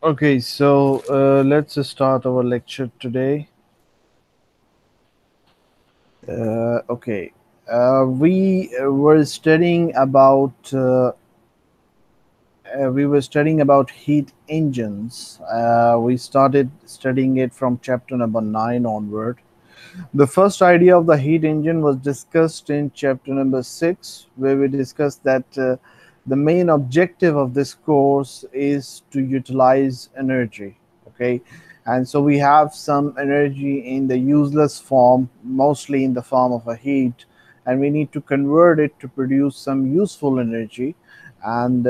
Okay, so let's start our lecture today. Okay, we were studying about heat engines. We started studying it from chapter number 9 onward. The first idea of the heat engine was discussed in chapter number 6, where we discussed that the main objective of this course is to utilize energy. Okay, and so we have some energy in the useless form, mostly in the form of a heat, and we need to convert it to produce some useful energy. And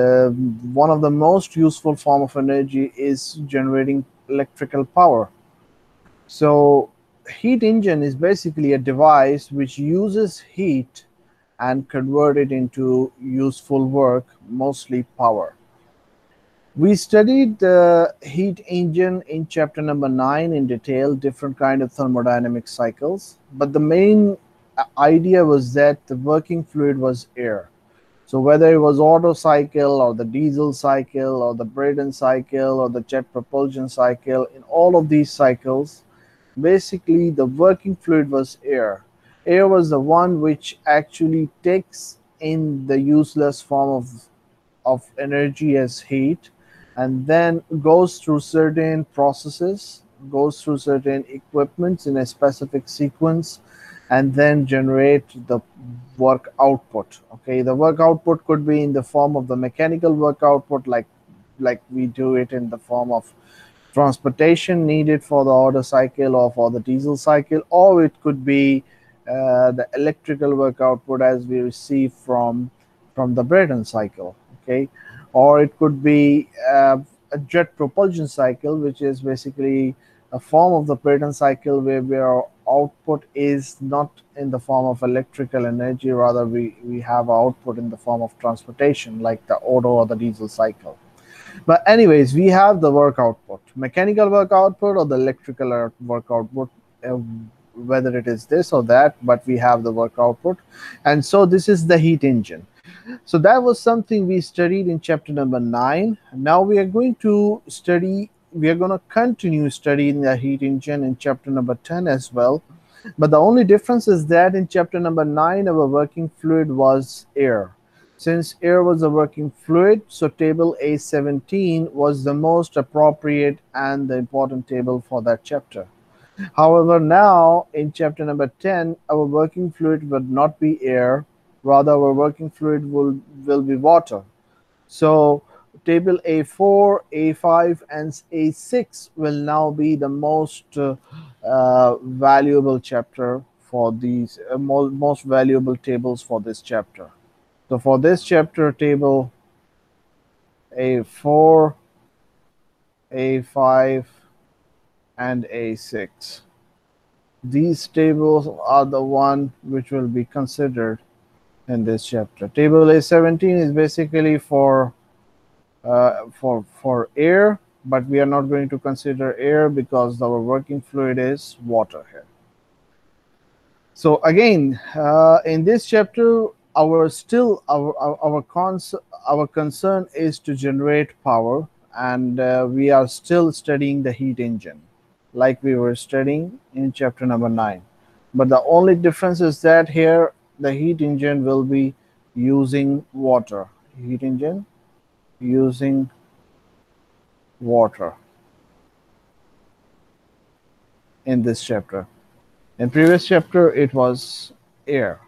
one of the most useful form of energy is generating electrical power. So, heat engine is basically a device which uses heat and convert it into useful work, mostly power. We studied the heat engine in chapter number 9 in detail, different kind of thermodynamic cycles, but the main idea was that the working fluid was air. So whether it was Otto cycle or the diesel cycle or the Brayton cycle or the jet propulsion cycle, in all of these cycles, basically the working fluid was air. Air was the one which actually takes in the useless form of energy as heat, and then goes through certain processes, goes through certain equipments in a specific sequence, and then generate the work output. Okay, the work output could be in the form of the mechanical work output, like we do it in the form of transportation needed for the Otto cycle or for the diesel cycle, or it could be the electrical work output as we receive from the Brayton cycle. Okay, or it could be a jet propulsion cycle, which is basically a form of the Brayton cycle where our output is not in the form of electrical energy, rather we have output in the form of transportation, like the Otto or the diesel cycle. But anyways, we have the work output, mechanical work output or the electrical work output, uh, whether it is this or that, but we have the work output. And so this is the heat engine. So that was something we studied in chapter number 9. Now we are going to continue studying the heat engine in chapter number 10 as well. But the only difference is that in chapter number 9, our working fluid was air. Since air was a working fluid, so table A17 was the most appropriate and the important table for that chapter. However, now in chapter number 10, our working fluid would not be air, rather, our working fluid will be water. So, table A4, A5, and A6 will now be the most valuable chapter for these, most valuable tables for this chapter. So, for this chapter, table A4, A5, and A6. These tables are the one which will be considered in this chapter. Table A17 is basically for air, but we are not going to consider air because our working fluid is water here. So again, in this chapter, our concern is to generate power, and we are still studying the heat engine, like we were studying in chapter number 9. But the only difference is that here the heat engine will be using water. Heat engine using water in this chapter. In previous chapter, it was air.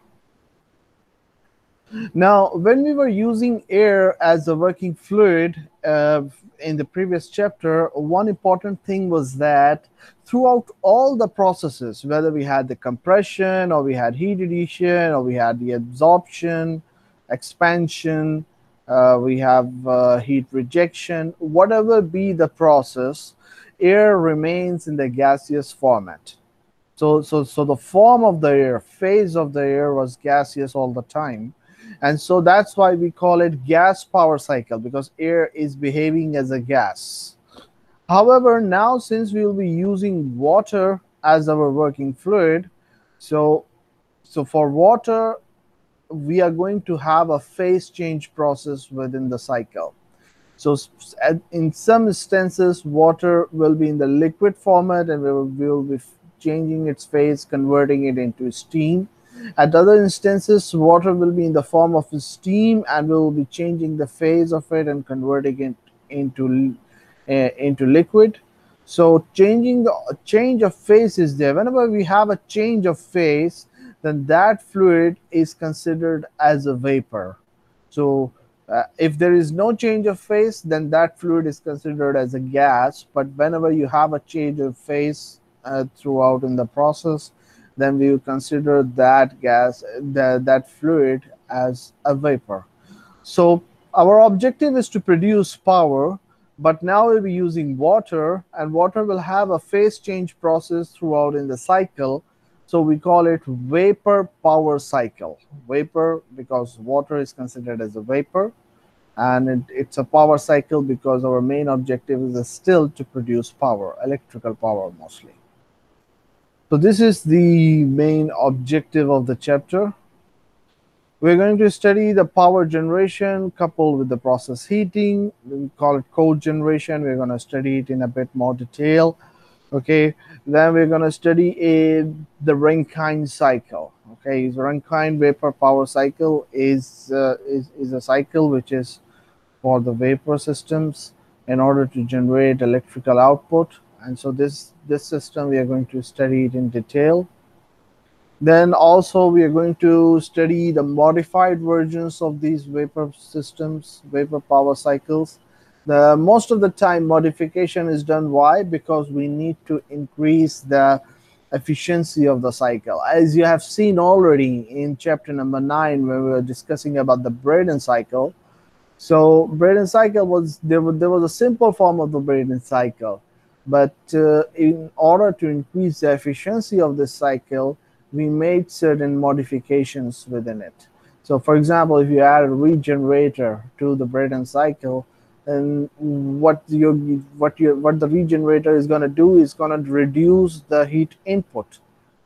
Now, when we were using air as a working fluid in the previous chapter, one important thing was that throughout all the processes, whether we had the compression or we had heat addition or we had the absorption, expansion, we have heat rejection, whatever be the process, air remains in the gaseous format. So the form of the air, phase of the air was gaseous all the time. And so that's why we call it gas power cycle, because air is behaving as a gas. However, now since we will be using water as our working fluid, so so for water we are going to have a phase change process within the cycle. So in some instances, water will be in the liquid format, and we will be changing its phase, converting it into steam. At other instances, water will be in the form of steam, and we will be changing the phase of it and converting it into liquid. So changing the change of phase is there. Whenever we have a change of phase, then that fluid is considered as a vapor. So if there is no change of phase, then that fluid is considered as a gas. But whenever you have a change of phase throughout in the process, then we will consider that that fluid as a vapor. So our objective is to produce power, but now we'll be using water, and water will have a phase change process throughout in the cycle. So we call it vapor power cycle. Vapor because water is considered as a vapor, and it's a power cycle because our main objective is still to produce power, electrical power mostly. So this is the main objective of the chapter. We're going to study the power generation coupled with the process heating. We call it code generation. We're going to study it in a bit more detail. Okay, then we're going to study the Rankine cycle. Okay, the Rankine vapor power cycle is a cycle which is for the vapor systems in order to generate electrical output. And so this system we are going to study it in detail. Then also we are going to study the modified versions of these vapor systems, vapor power cycles. The most of the time modification is done. Why? Because we need to increase the efficiency of the cycle. As you have seen already in chapter number 9, when we were discussing about the Brayton cycle. So Brayton cycle was there was a simple form of the Brayton cycle, but in order to increase the efficiency of this cycle, we made certain modifications within it. So, for example, if you add a regenerator to the Brayton cycle, then what the regenerator is going to do is going to reduce the heat input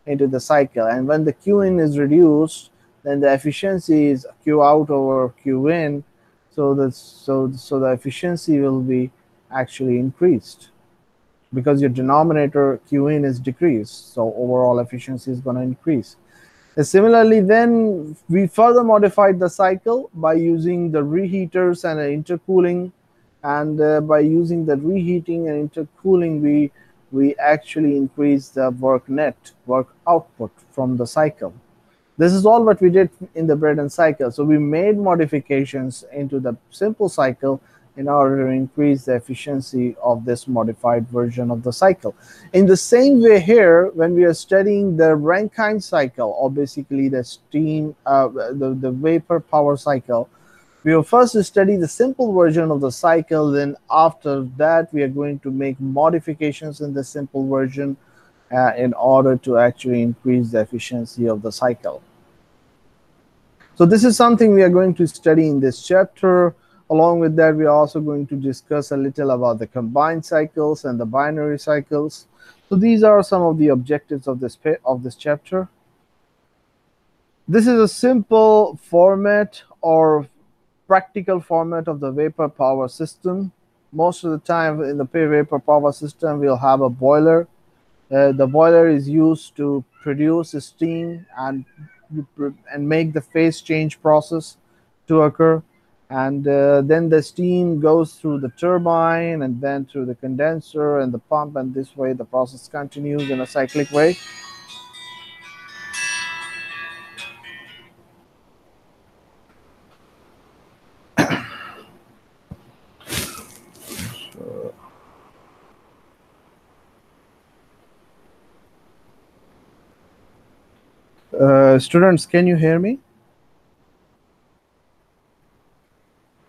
into the cycle, and when the Q in is reduced, then the efficiency is Q out over Q in, so the efficiency will be actually increased because your denominator Q in is decreased, so overall efficiency is going to increase. And similarly, then we further modified the cycle by using the reheaters and intercooling, and by using the reheating and intercooling, we actually increase the work output from the cycle. This is all what we did in the Brayton cycle. So we made modifications into the simple cycle in order to increase the efficiency of this modified version of the cycle. In the same way here, when we are studying the Rankine cycle, or basically the steam, the vapor power cycle, we will first study the simple version of the cycle. Then after that, we are going to make modifications in the simple version in order to actually increase the efficiency of the cycle. So this is something we are going to study in this chapter. Along with that, we are also going to discuss a little about the combined cycles and the binary cycles. So these are some of the objectives of this chapter. This is a simple format or practical format of the vapor power system. Most of the time in the vapor power system, we'll have a boiler. The boiler is used to produce steam and make the phase change process to occur, and then the steam goes through the turbine and then through the condenser and the pump, and this way the process continues in a cyclic way. Students, can you hear me?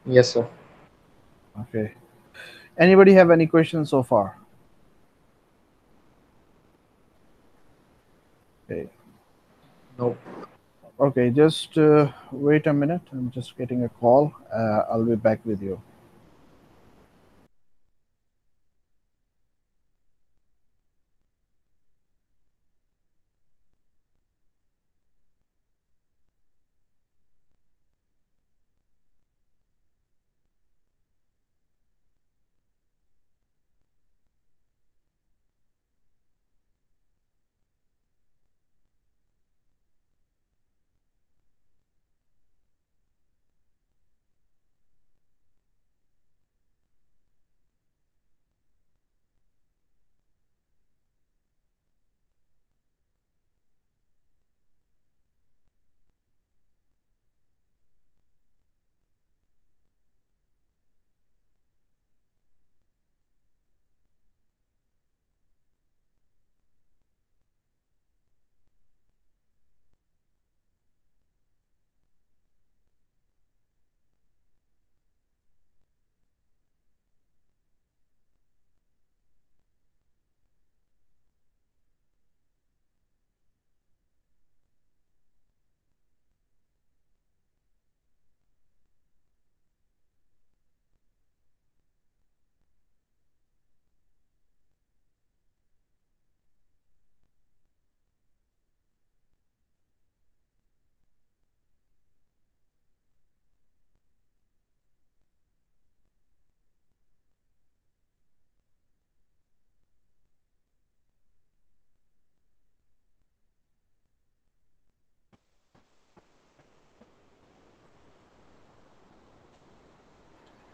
Yes, sir. Okay. Anybody have any questions so far? Okay. No. Okay, just wait a minute. I'm just getting a call. I'll be back with you.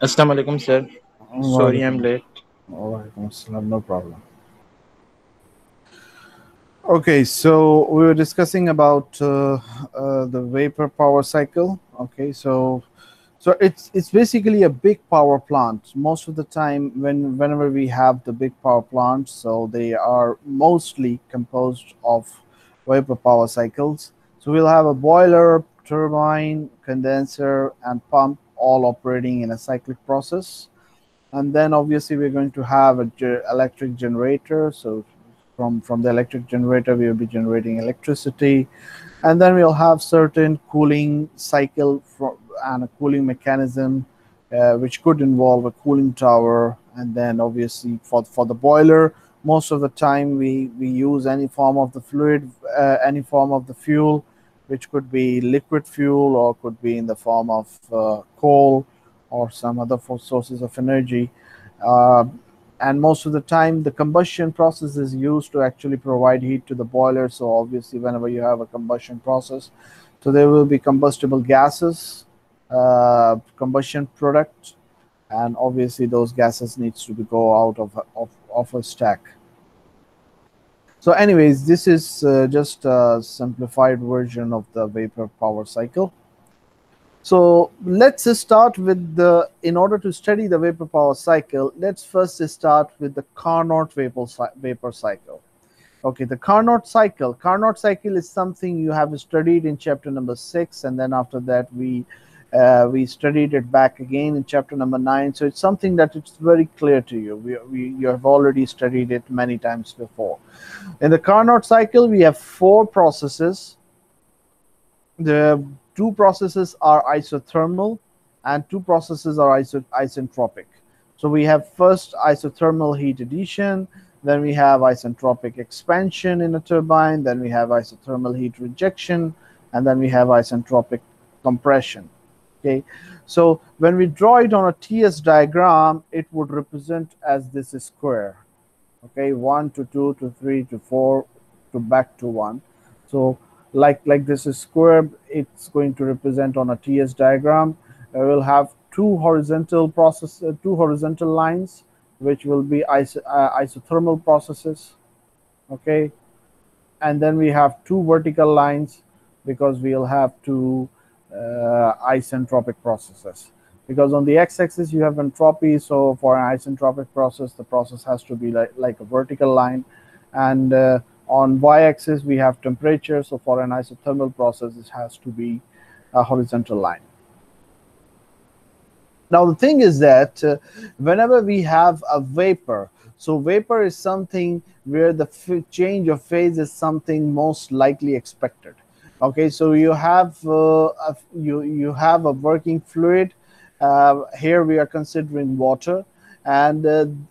Assalamu alaikum, sir. Sorry, I'm Walaikum. late. Walaikum assalam, no problem. Okay, so we were discussing about the vapor power cycle. Okay, so it's basically a big power plant. Most of the time, whenever we have the big power plants, so they are mostly composed of vapor power cycles. So we'll have a boiler, turbine, condenser, and pump all operating in a cyclic process. And then obviously we're going to have a electric generator. So from the electric generator, we will be generating electricity, and then we'll have certain cooling cycle and a cooling mechanism, which could involve a cooling tower. And then obviously for the boiler, most of the time we use any form of the fluid, any form of the fuel, which could be liquid fuel or could be in the form of coal or some other sources of energy. uh, and most of the time the combustion process is used to actually provide heat to the boiler. So obviously whenever you have a combustion process, so there will be combustible gases, combustion product, and obviously those gases needs to be go out of a stack. So anyways, this is just a simplified version of the vapor power cycle. So let's start with in order to study the vapor power cycle, let's first start with the Carnot vapor cycle. Okay, the Carnot cycle. Carnot cycle is something you have studied in chapter number 6, and then after that we studied it back again in chapter number 9. So it's something that it's very clear to you. You have already studied it many times before. In the Carnot cycle, we have four processes. The two processes are isothermal and two processes are isentropic. So we have first isothermal heat addition, then we have isentropic expansion in a turbine, then we have isothermal heat rejection, and then we have isentropic compression. Okay, so when we draw it on a TS diagram, it would represent as this square. Okay, 1 to 2 to 3 to 4 to back to 1. So like this is square, it's going to represent on a TS diagram. We'll have two horizontal lines, which will be isothermal processes. Okay, and then we have two vertical lines because we'll have two isentropic processes. Because on the x-axis you have entropy, so for an isentropic process, the process has to be like a vertical line, and on y-axis we have temperature, so for an isothermal process it has to be a horizontal line. Now the thing is that whenever we have a vapor, so vapor is something where the change of phase is something most likely expected. Okay, so you have you have a working fluid. Here we are considering water, and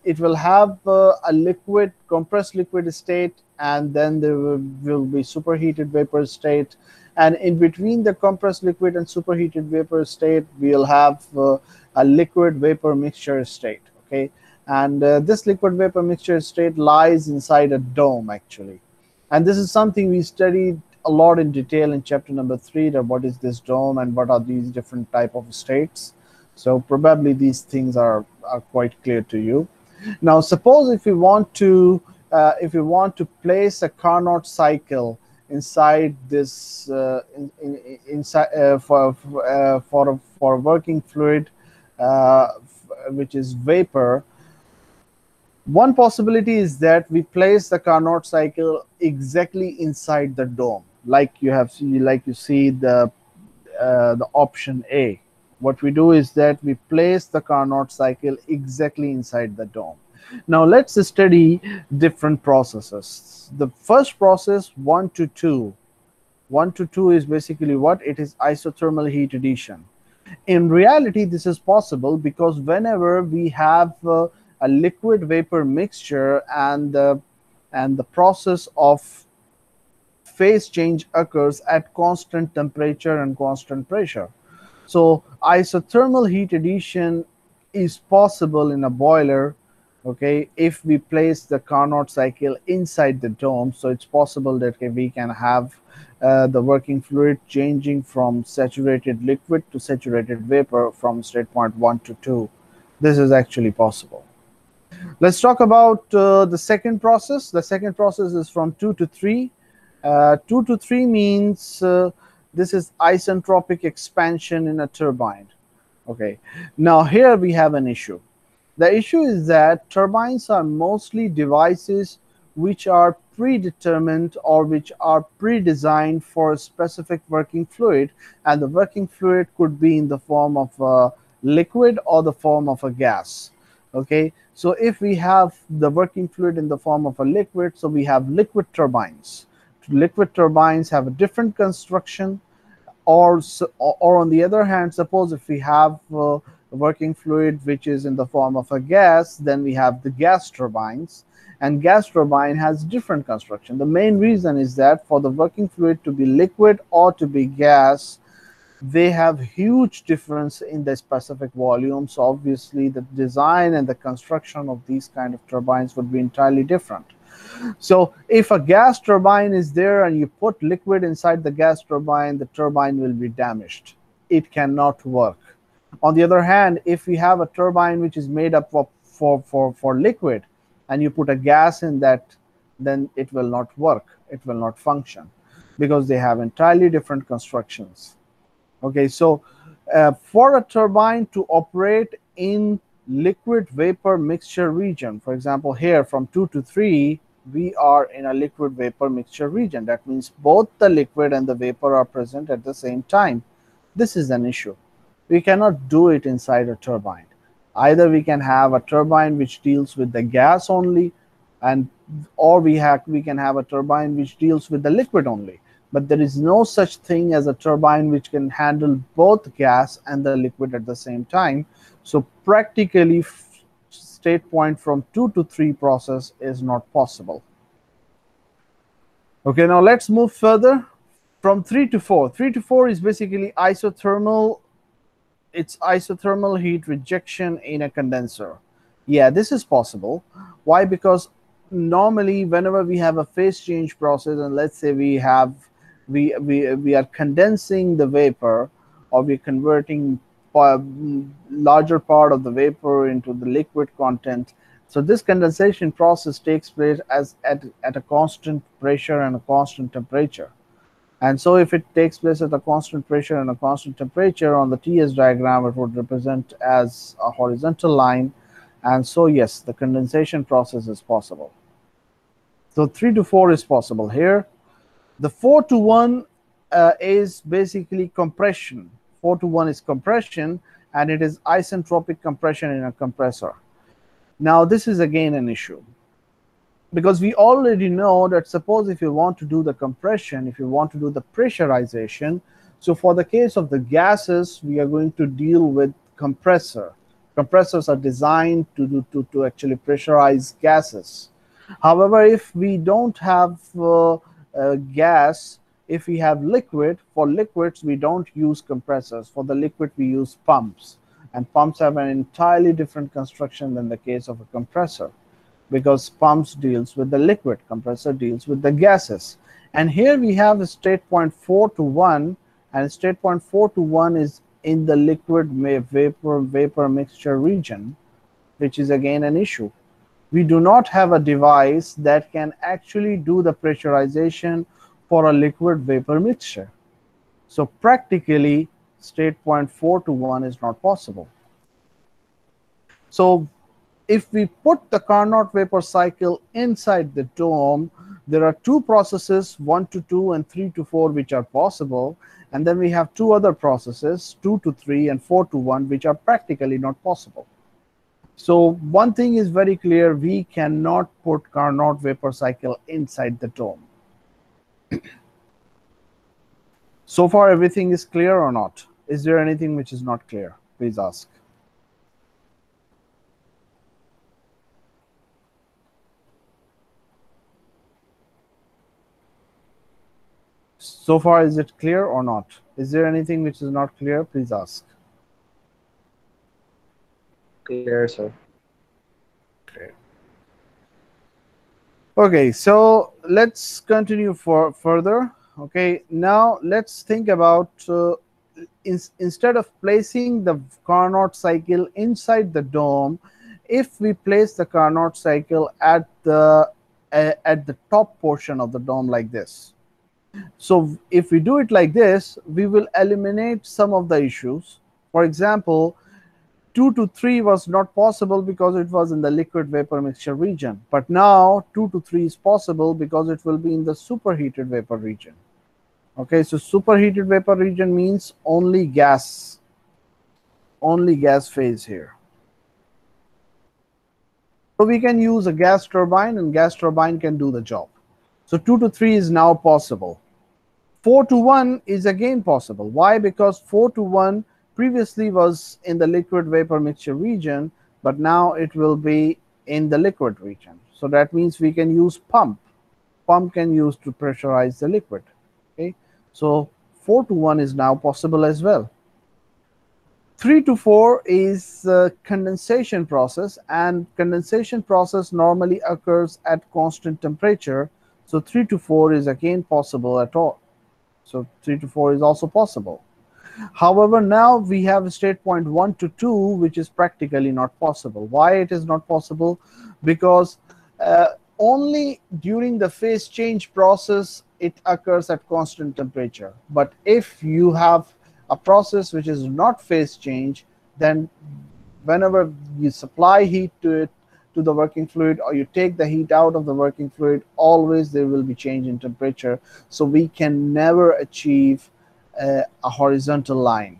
it will have a liquid, compressed liquid state, and then there will be superheated vapor state. And in between the compressed liquid and superheated vapor state, we'll have a liquid vapor mixture state. Okay, and this liquid vapor mixture state lies inside a dome actually, and this is something we studied a lot in detail in chapter number 3, that what is this dome and what are these different type of states. So probably these things are quite clear to you. Now suppose if you want to place a Carnot cycle inside this inside for a working fluid, which is vapor. One possibility is that we place the Carnot cycle exactly inside the dome, like you see the option A. What we do is that we place the Carnot cycle exactly inside the dome. Now let's study different processes. The first process, 1 to 2. 1 to 2 is basically what? It is isothermal heat addition. In reality, this is possible because whenever we have a liquid vapor mixture and the process of phase change occurs at constant temperature and constant pressure. So isothermal heat addition is possible in a boiler, okay, if we place the Carnot cycle inside the dome. So it's possible that we can have the working fluid changing from saturated liquid to saturated vapor from state point 1 to 2. This is actually possible. Let's talk about the second process. The second process is from 2 to 3. 2 to 3 means this is isentropic expansion in a turbine. Okay, now here we have an issue. The issue is that turbines are mostly devices which are predetermined or which are pre-designed for a specific working fluid, and the working fluid could be in the form of a liquid or the form of a gas. Okay, so if we have the working fluid in the form of a liquid, so we have liquid turbines. Liquid turbines have a different construction, or on the other hand, suppose if we have a working fluid which is in the form of a gas, then we have the gas turbines, and gas turbine has different construction. The main reason is that for the working fluid to be liquid or to be gas, they have huge difference in the specific volume. So obviously the design and the construction of these kind of turbines would be entirely different. So if a gas turbine is there and you put liquid inside the gas turbine, the turbine will be damaged. It cannot work. On the other hand, if we have a turbine which is made up of for liquid, and you put a gas in that, then it will not work. It will not function because they have entirely different constructions. Okay, so for a turbine to operate in liquid vapor mixture region, for example, here from 2 to 3, we are in a liquid vapor mixture region. That means both the liquid and the vapor are present at the same time. This is an issue. We cannot do it inside a turbine. Either we can have a turbine which deals with the gas only, and or we can have a turbine which deals with the liquid only. But there is no such thing as a turbine which can handle both gas and the liquid at the same time. So practically state point from 2 to 3 process is not possible. Okay, now let's move further from 3 to 4. 3 to 4 is basically isothermal. It's isothermal heat rejection in a condenser. Yeah, this is possible. Why? Because normally whenever we have a phase change process, and let's say we are condensing the vapor, or we're converting larger part of the vapor into the liquid content. So this condensation process takes place at a constant pressure and a constant temperature. And so if it takes place at a constant pressure and a constant temperature, on the TS diagram, it would represent as a horizontal line. And so yes, the condensation process is possible. So 3 to 4 is possible here. The 4 to 1 is basically compression. 4 to 1 is compression, and it is isentropic compression in a compressor. Now this is again an issue, because we already know that suppose if you want to do the compression, if you want to do the pressurization, so for the case of the gases, we are going to deal with compressor. Compressors are designed to actually pressurize gases. However, if we don't have gas, if we have liquid, for liquids we don't use compressors. For the liquid we use pumps, and pumps have an entirely different construction than the case of a compressor, because pumps deals with the liquid, compressor deals with the gases. And here we have a state point 4 to 1, and state point 4 to 1 is in the liquid vapor mixture region, which is again an issue. We do not have a device that can actually do the pressurization for a liquid vapor mixture. So practically state point 4 to 1 is not possible. So if we put the Carnot vapor cycle inside the dome, there are two processes, 1 to 2 and 3 to 4, which are possible. And then we have two other processes, 2 to 3 and 4 to 1, which are practically not possible. So one thing is very clear, we cannot put Carnot vapor cycle inside the dome. So far everything is clear or not? Is there anything which is not clear? Please ask. So far, is it clear or not? Is there anything which is not clear? Please ask. Clear, sir. Okay. Okay, so let's continue further. Okay, now let's think about instead of placing the Carnot cycle inside the dome, if we place the Carnot cycle at the top portion of the dome like this. So if we do it like this, we will eliminate some of the issues. For example, 2 to 3 was not possible because it was in the liquid vapor mixture region. But now 2 to 3 is possible because it will be in the superheated vapor region. Okay, so superheated vapor region means only gas phase here. So we can use a gas turbine, and gas turbine can do the job. So 2 to 3 is now possible. 4 to 1 is again possible. Why? Because 4 to 1 previously was in the liquid vapor mixture region, but now it will be in the liquid region. So that means we can use pump. Pump can use to pressurize the liquid. Okay, so 4 to 1 is now possible as well. 3 to 4 is condensation process, and condensation process normally occurs at constant temperature. So 3 to 4 is again possible at all. So 3 to 4 is also possible. However, now we have state point 1 to 2, which is practically not possible. Why it is not possible? Because only during the phase change process it occurs at constant temperature. But if you have a process which is not phase change, then whenever you supply heat to it, to the working fluid, or you take the heat out of the working fluid, always there will be change in temperature. So we can never achieve a horizontal line.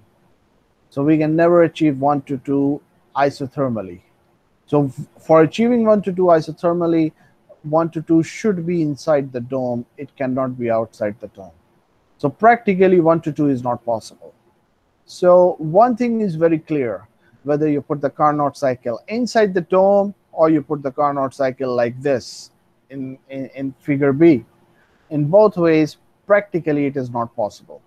So we can never achieve 1 to 2 isothermally. So for achieving 1 to 2 isothermally, 1 to 2 should be inside the dome. It cannot be outside the dome. So practically 1 to 2 is not possible. So one thing is very clear, whether you put the Carnot cycle inside the dome or you put the Carnot cycle like this in figure B. In both ways, practically it is not possible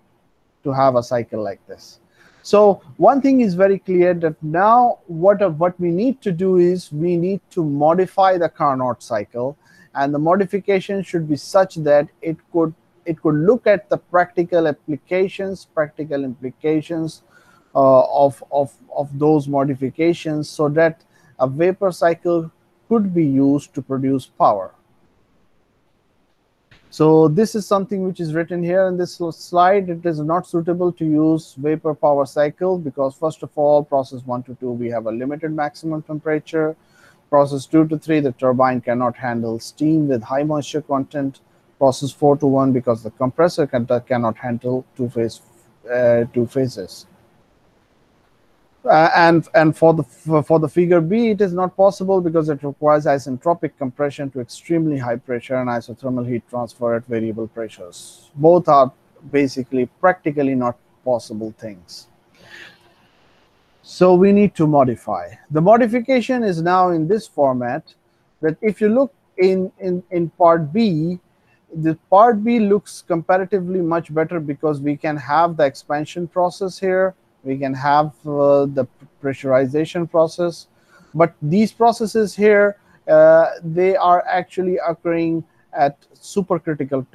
to have a cycle like this. So one thing is very clear, that now what we need to do is we need to modify the Carnot cycle, and the modification should be such that it could look at the practical implications of those modifications, so that a vapor cycle could be used to produce power. So this is something which is written here in this slide. It is not suitable to use vapor power cycle because, first of all, process 1 to 2, we have a limited maximum temperature. Process 2 to 3, the turbine cannot handle steam with high moisture content. Process 4 to 1, because the compressor cannot handle two phases. And for the figure B, it is not possible because it requires isentropic compression to extremely high pressure and isothermal heat transfer at variable pressures. Both are basically practically not possible things. So we need to modify. The modification is now in this format, that if you look in part B, the part B looks comparatively much better because we can have the expansion process here. We can have the pressurization process, but these processes here, they are actually occurring at supercritical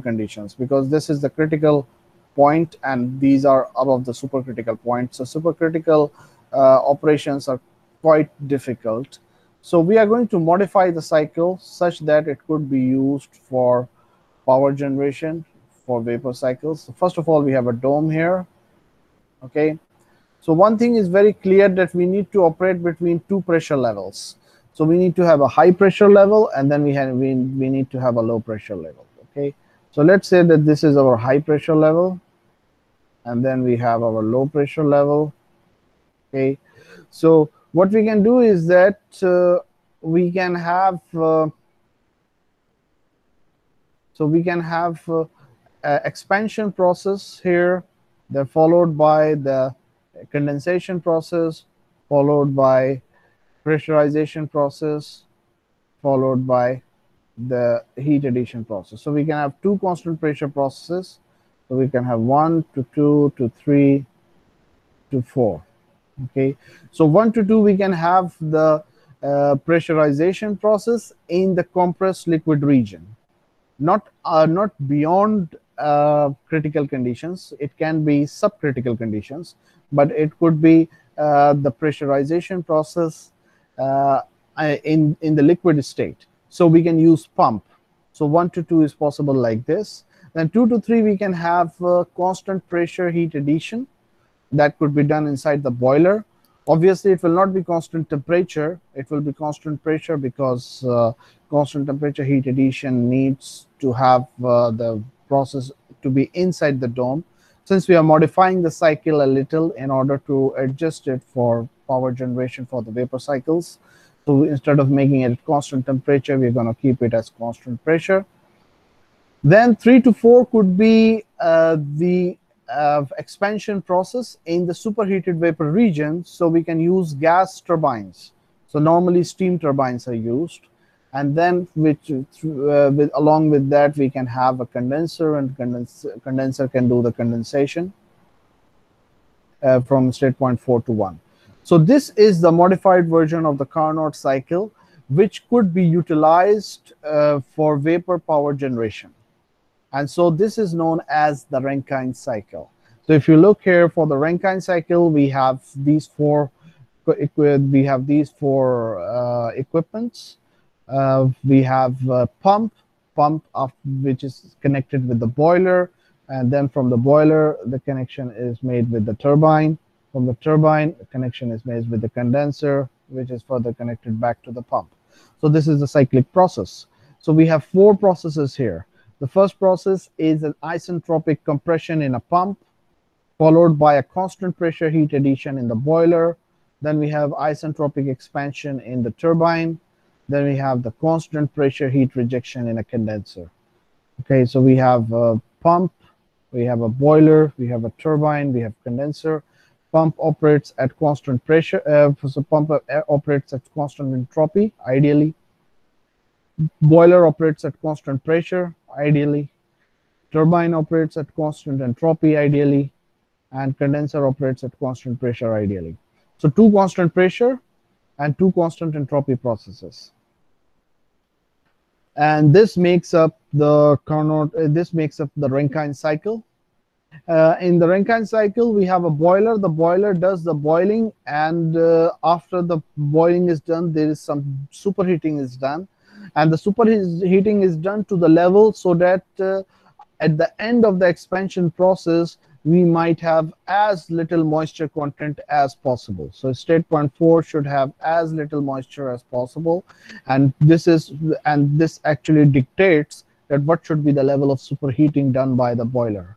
conditions, because this is the critical point and these are above the supercritical point. So supercritical operations are quite difficult. So we are going to modify the cycle such that it could be used for power generation for vapor cycles. So first of all, we have a dome here. Okay, so one thing is very clear, that we need to operate between two pressure levels. So we need to have a high pressure level, and then we need to have a low pressure level. Okay, so let's say that this is our high pressure level, and then we have our low pressure level. Okay, so what we can do is that we can have expansion process here, they're followed by the condensation process, followed by pressurization process, followed by the heat addition process. So we can have two constant pressure processes. So we can have 1 to 2 to 3 to 4. Okay, so 1 to 2 we can have the pressurization process in the compressed liquid region, not beyond critical conditions. It can be subcritical conditions, but it could be the pressurization process uh, in the liquid state. So we can use pump. So 1 to 2 is possible like this. Then 2 to 3 we can have constant pressure heat addition that could be done inside the boiler. Obviously, it will not be constant temperature. It will be constant pressure because constant temperature heat addition needs to have the process to be inside the dome. Since we are modifying the cycle a little in order to adjust it for power generation for the vapor cycles. So instead of making it constant temperature, we're going to keep it as constant pressure. Then 3 to 4 could be the expansion process in the superheated vapor region. So we can use gas turbines. So normally steam turbines are used. And then along with that, we can have a condenser, and condenser can do the condensation from state point 4 to 1. So this is the modified version of the Carnot cycle, which could be utilized for vapor power generation. And so this is known as the Rankine cycle. So if you look here for the Rankine cycle, we have these four equipments. We have pump of which is connected with the boiler, and then from the boiler the connection is made with the turbine. From the turbine, the connection is made with the condenser, which is further connected back to the pump. So this is the cyclic process. So we have four processes here. The first process is an isentropic compression in a pump, followed by a constant pressure heat addition in the boiler. Then we have isentropic expansion in the turbine. Then we have the constant pressure heat rejection in a condenser. Okay, so we have a pump, we have a boiler, we have a turbine, we have condenser. Pump operates at constant pressure. So pump operates at constant entropy, ideally. Boiler operates at constant pressure, ideally. Turbine operates at constant entropy, ideally. And condenser operates at constant pressure, ideally. So two constant pressure and two constant entropy processes. And this makes up the Carnot. This makes up the Rankine cycle. In the Rankine cycle, we have a boiler. The boiler does the boiling, and after the boiling is done, there is some superheating is done, and the superheating is done to the level so that at the end of the expansion process, we might have as little moisture content as possible. So state point 4 should have as little moisture as possible, and this actually dictates that what should be the level of superheating done by the boiler.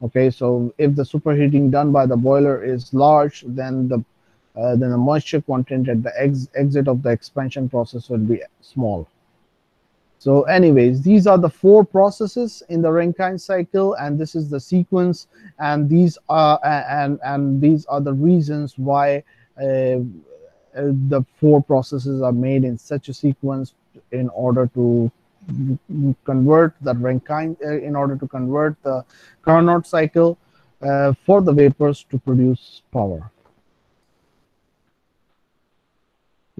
Okay, so if the superheating done by the boiler is large, then the moisture content at the exit of the expansion process would be small. So anyways, these are the four processes in the Rankine cycle, and this is the sequence, and these are the reasons why the four processes are made in such a sequence in order to convert the Rankine, in order to convert the Carnot cycle for the vapors to produce power.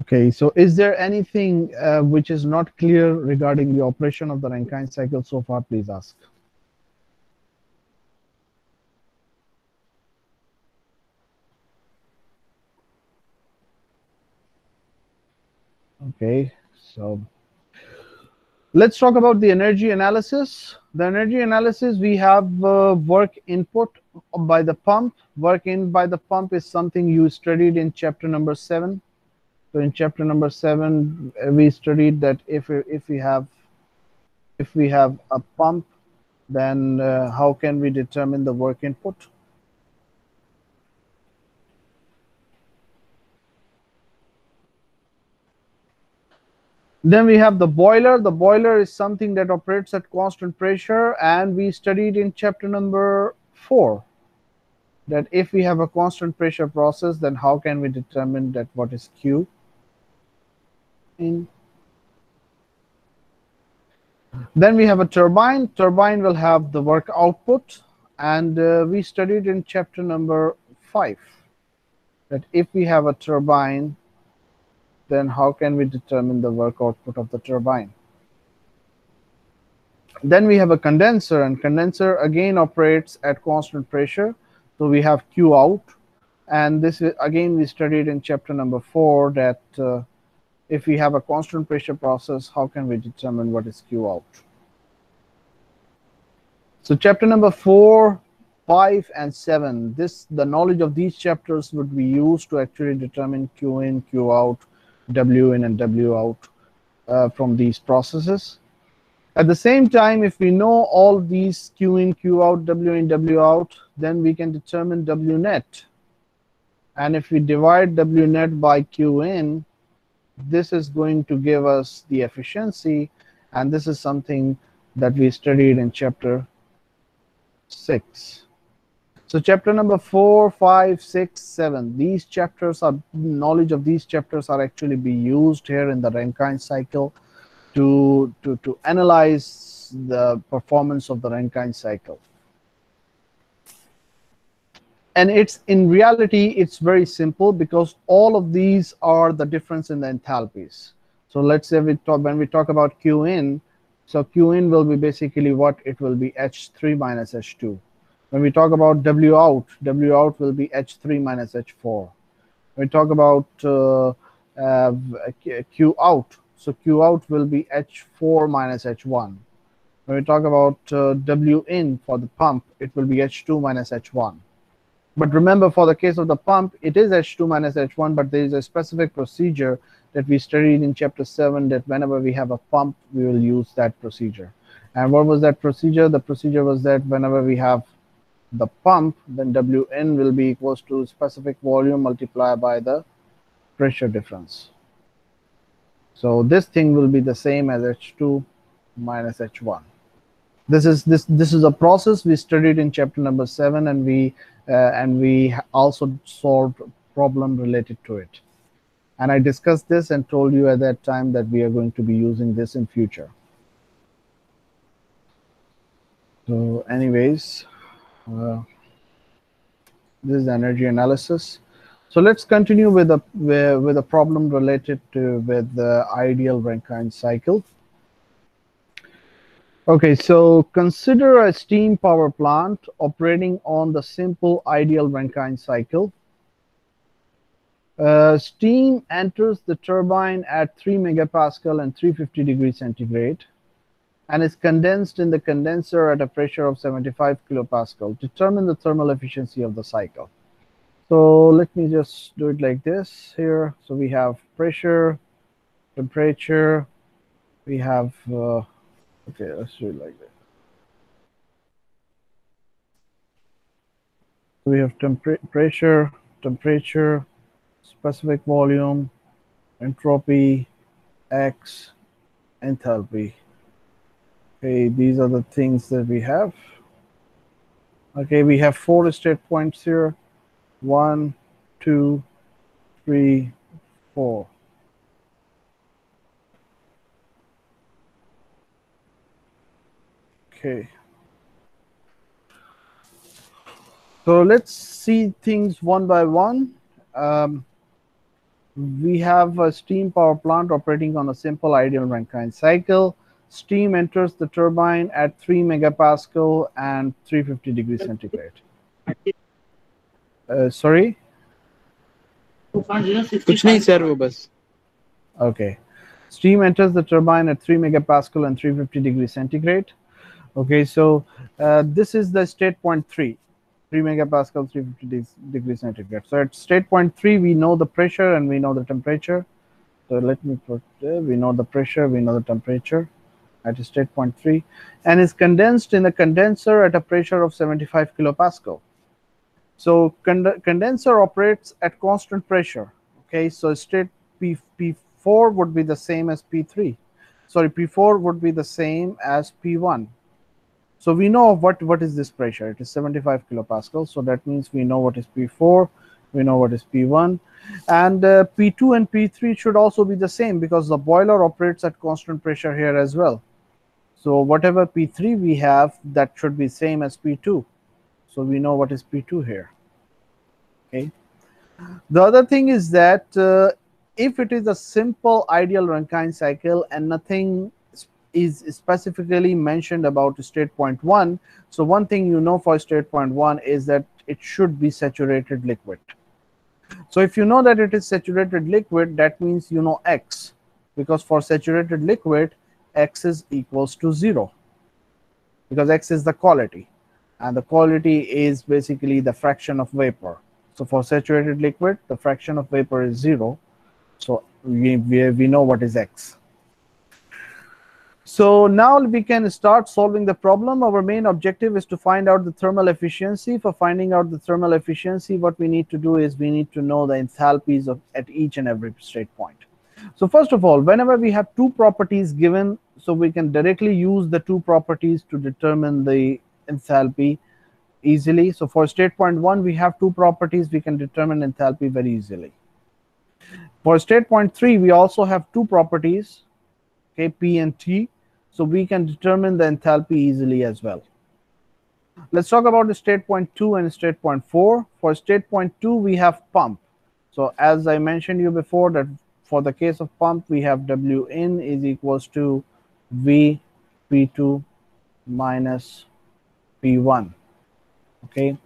Okay, so is there anything which is not clear regarding the operation of the Rankine cycle so far? Please ask. Okay, so let's talk about the energy analysis. The energy analysis, we have work input by the pump. Work in by the pump is something you studied in chapter number 7. So in chapter number 7, we studied that if we have a pump, then how can we determine the work input? Then we have the boiler. The boiler is something that operates at constant pressure, and we studied in chapter number 4 that if we have a constant pressure process, then how can we determine that what is Q in. Then we have a turbine. Turbine will have the work output, and we studied in chapter number 5 that if we have a turbine, then how can we determine the work output of the turbine? Then we have a condenser, and condenser again operates at constant pressure. So we have Q out, and this is, again, we studied in chapter number 4 that if we have a constant pressure process, how can we determine what is Q out? So chapter number 4, 5, and 7, the knowledge of these chapters would be used to actually determine Q in, Q out, W in, and W out from these processes. At the same time, if we know all these Q in, Q out, W in, W out, then we can determine W net. And if we divide W net by Q in, this is going to give us the efficiency, and this is something that we studied in chapter 6. So chapter number 4, 5, 6, 7, these chapters are, knowledge of these chapters are actually be used here in the Rankine cycle to analyze the performance of the Rankine cycle. And it's, in reality, it's very simple, because all of these are the difference in the enthalpies. So let's say when we talk about Q in, so Q in will be basically what? It will be H3 minus H2. When we talk about W out will be H3 minus H4. When we talk about Q out, so Q out will be H4 minus H1. When we talk about W in for the pump, it will be H2 minus H1. But remember, for the case of the pump, it is H2 minus H1, but there is a specific procedure that we studied in chapter 7, that whenever we have a pump, we will use that procedure. And what was that procedure? The procedure was that whenever we have the pump, then Wn will be equals to specific volume multiplied by the pressure difference. So this thing will be the same as H2 minus H1. This is a process we studied in chapter number 7, and we also solved a problem related to it. And I discussed this and told you at that time that we are going to be using this in future. So anyways, this is energy analysis. So let's continue with a problem related to with the ideal Rankine cycle. Okay, so consider a steam power plant operating on the simple ideal Rankine cycle. Steam enters the turbine at 3 megapascal and 350 degrees centigrade and is condensed in the condenser at a pressure of 75 kilopascal. Determine the thermal efficiency of the cycle. So let me just do it like this here. So we have pressure, temperature, we have okay, let's do it like that. So we have pressure, temperature, specific volume, entropy, X, enthalpy. Okay, these are the things that we have. Okay, we have 4 state points here. 1, 2, 3, 4. Okay. So let's see things one by one. We have a steam power plant operating on a simple ideal Rankine cycle. Steam enters the turbine at 3 megapascal and 350 degrees centigrade. Sorry? कुछ नहीं sir वो बस. Okay. Steam enters the turbine at 3 megapascal and 350 degrees centigrade. Okay, so this is the state point 3 megapascal, 350 degrees centigrade. So at state point 3, we know the pressure and we know the temperature. So let me put, we know the pressure, we know the temperature at state point 3, and is condensed in a condenser at a pressure of 75 kilopascal. So condenser operates at constant pressure. Okay, so state P4 would be the same as P3. Sorry, P4 would be the same as P1. So we know what is this pressure. It is 75 kilopascal. So that means we know what is P4, we know what is P1, and P2 and P3 should also be the same, because the boiler operates at constant pressure here as well. So whatever P3 we have, that should be same as P2. So we know what is P2 here. Okay. The other thing is that if it is a simple ideal Rankine cycle and nothing is specifically mentioned about state point 1. So one thing you know for state point 1 is that it should be saturated liquid. So if you know that it is saturated liquid, that means you know X, because for saturated liquid, X is equals to 0, because X is the quality, and the quality is basically the fraction of vapor. So for saturated liquid, the fraction of vapor is 0. So we know what is X. So now we can start solving the problem. Our main objective is to find out the thermal efficiency. For finding out the thermal efficiency, what we need to do is we need to know the enthalpies at each and every state point. So first of all, whenever we have two properties given, so we can directly use the two properties to determine the enthalpy easily. So for state point 1, we have two properties, we can determine enthalpy very easily. For state point 3, we also have two properties, okay, P and T, so we can determine the enthalpy easily as well. Let's talk about the state point 2 and state point 4. For state point 2, we have pump. So as I mentioned you before, that for the case of pump, we have Wn is equals to V P2 minus P1. Okay,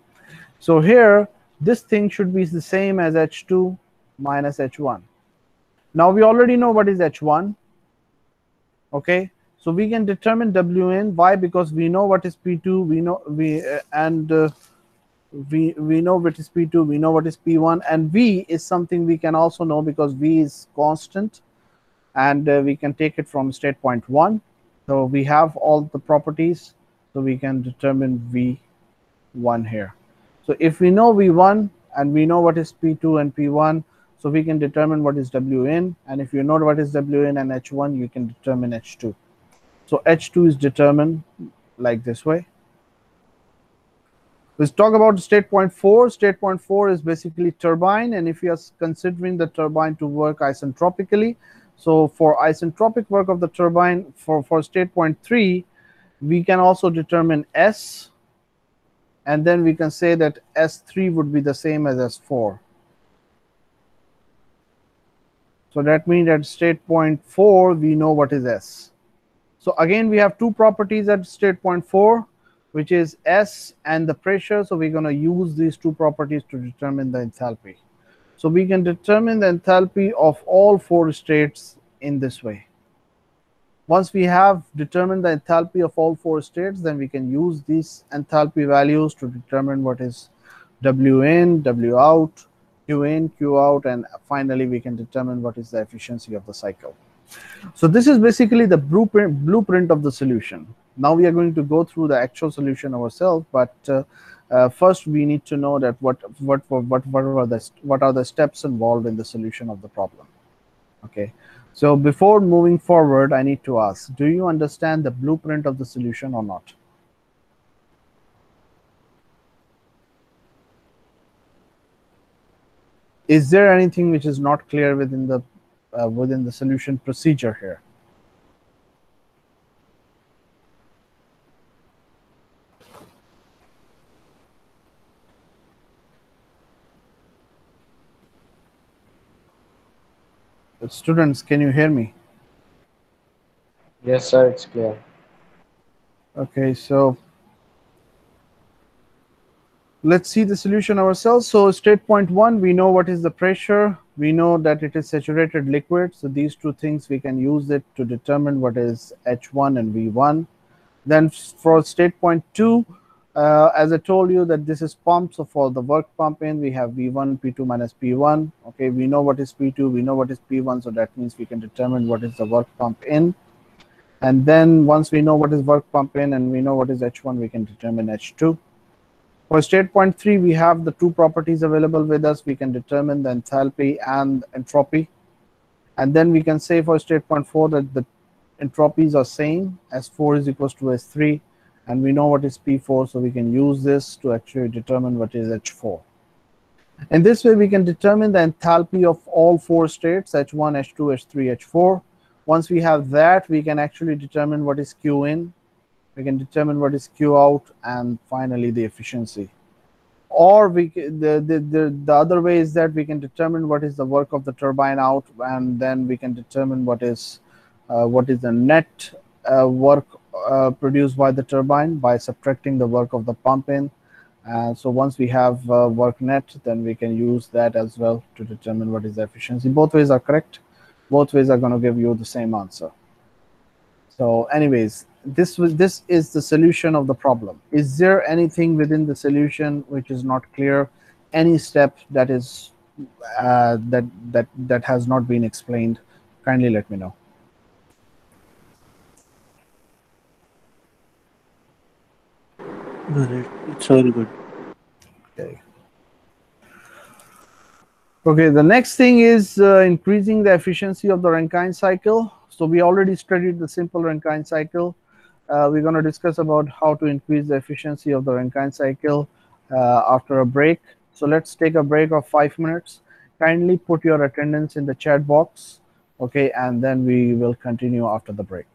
so here this thing should be the same as H2 minus H1. Now we already know what is H1. Okay, so we can determine Wn. Why? Because we know what is P2, we know we know what is P2, we know what is P1, and V is something we can also know because V is constant, and we can take it from state point 1. So we have all the properties, so we can determine V1 here. So if we know V1 and we know what is P2 and P1, so we can determine what is Wn, and if you know what is Wn and H1, you can determine H2. So H2 is determined like this way. Let's talk about state point 4. State point 4 is basically turbine, and if you are considering the turbine to work isentropically, so for isentropic work of the turbine, for state point 3, we can also determine S, and then we can say that S3 would be the same as S4. So that means at state point 4, we know what is S. So again, we have two properties at state point 4, which is S and the pressure. So we're going to use these two properties to determine the enthalpy. So we can determine the enthalpy of all four states in this way. Once we have determined the enthalpy of all four states, then we can use these enthalpy values to determine what is Wn, W out, Q in, Q out, and finally we can determine what is the efficiency of the cycle. So this is basically the blueprint of the solution. Now we are going to go through the actual solution ourselves, but first we need to know that what are the steps involved in the solution of the problem. Okay, so before moving forward, I need to ask, do you understand the blueprint of the solution or not? Is there anything which is not clear within the solution procedure here? Students, can you hear me? Yes, sir, it's clear. Okay, so let's see the solution ourselves. So state point 1, we know what is the pressure. We know that it is saturated liquid. So these two things, we can use it to determine what is H1 and V1. Then for state point 2, as I told you that this is pump. So for the work pump in, we have V1, P2 minus P1. Okay, we know what is P2, we know what is P1. So that means we can determine what is the work pump in. And then once we know what is work pump in and we know what is H1, we can determine H2. For state point 3, we have the two properties available with us. We can determine the enthalpy and entropy. And then we can say for state point 4 that the entropies are same. S4 is equals to S3. And we know what is P4, so we can use this to actually determine what is H4. In this way, we can determine the enthalpy of all four states, H1, H2, H3, H4. Once we have that, we can actually determine what is Q in. We can determine what is Q out, and finally the efficiency. Or the other way is that we can determine what is the work of the turbine out, and then we can determine what is the net work produced by the turbine by subtracting the work of the pump in. And so once we have work net, then we can use that as well to determine what is the efficiency. Both ways are correct. Both ways are going to give you the same answer. So anyways, this is the solution of the problem. Is there anything within the solution which is not clear? Any step that is that has not been explained? Kindly let me know. No, it's all good. Okay. Okay, the next thing is increasing the efficiency of the Rankine cycle. So we already studied the simple Rankine cycle. We're going to discuss about how to increase the efficiency of the Rankine cycle after a break. So let's take a break of 5 minutes. Kindly put your attendance in the chat box. Okay, and then we will continue after the break.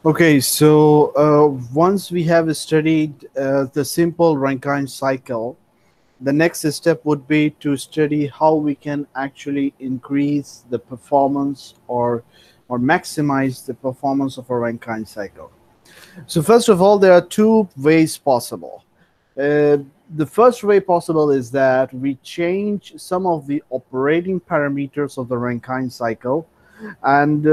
Okay, so once we have studied the simple Rankine cycle, the next step would be to study how we can actually increase the performance or maximize the performance of a Rankine cycle. So first of all, there are two ways possible. Uh, the first way possible is that we change some of the operating parameters of the Rankine cycle, and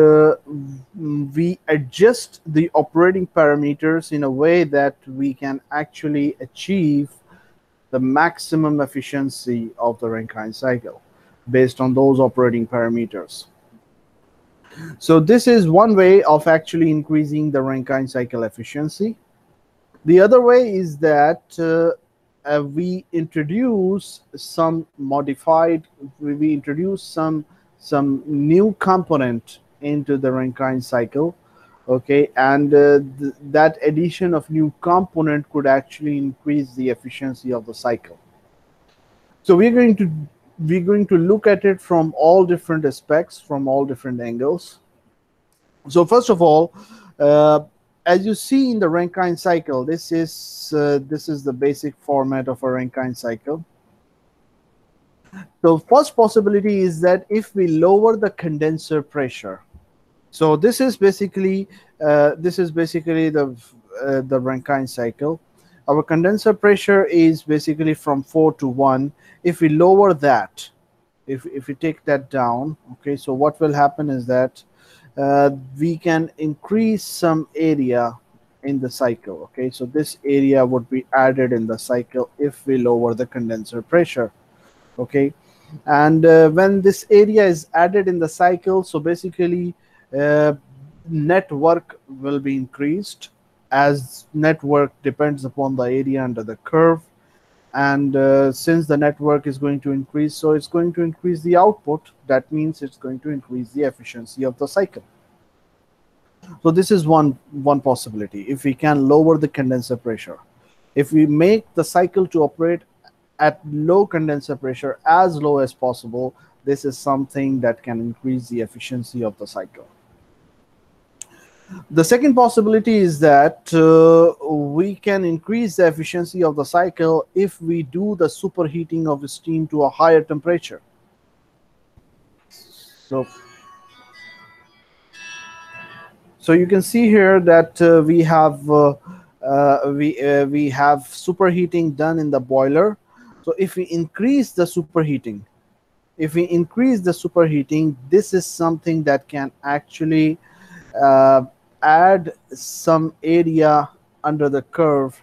we adjust the operating parameters in a way that we can actually achieve the maximum efficiency of the Rankine cycle based on those operating parameters. So this is one way of actually increasing the Rankine cycle efficiency. The other way is that we introduce some modified, we introduce some new component into the Rankine cycle. Okay, and that addition of new component could actually increase the efficiency of the cycle. So we're going to look at it from all different aspects, from all different angles. So first of all, uh, as you see in the Rankine cycle, this is the basic format of a Rankine cycle. So first possibility is that if we lower the condenser pressure, so this is basically the Rankine cycle. Our condenser pressure is basically from 4 to 1. If we lower that, if we take that down, okay, so what will happen is that we can increase some area in the cycle. Okay, so this area would be added in the cycle if we lower the condenser pressure. Okay, and when this area is added in the cycle, so basically uh, network will be increased, as network depends upon the area under the curve. And since the network is going to increase, so it's going to increase the output. That means it's going to increase the efficiency of the cycle. So this is one possibility. If we can lower the condenser pressure, if we make the cycle to operate at low condenser pressure, as low as possible, this is something that can increase the efficiency of the cycle. The second possibility is that we can increase the efficiency of the cycle if we do the superheating of steam to a higher temperature. So So you can see here that we have superheating done in the boiler. So if we increase the superheating, this is something that can actually uh, add some area under the curve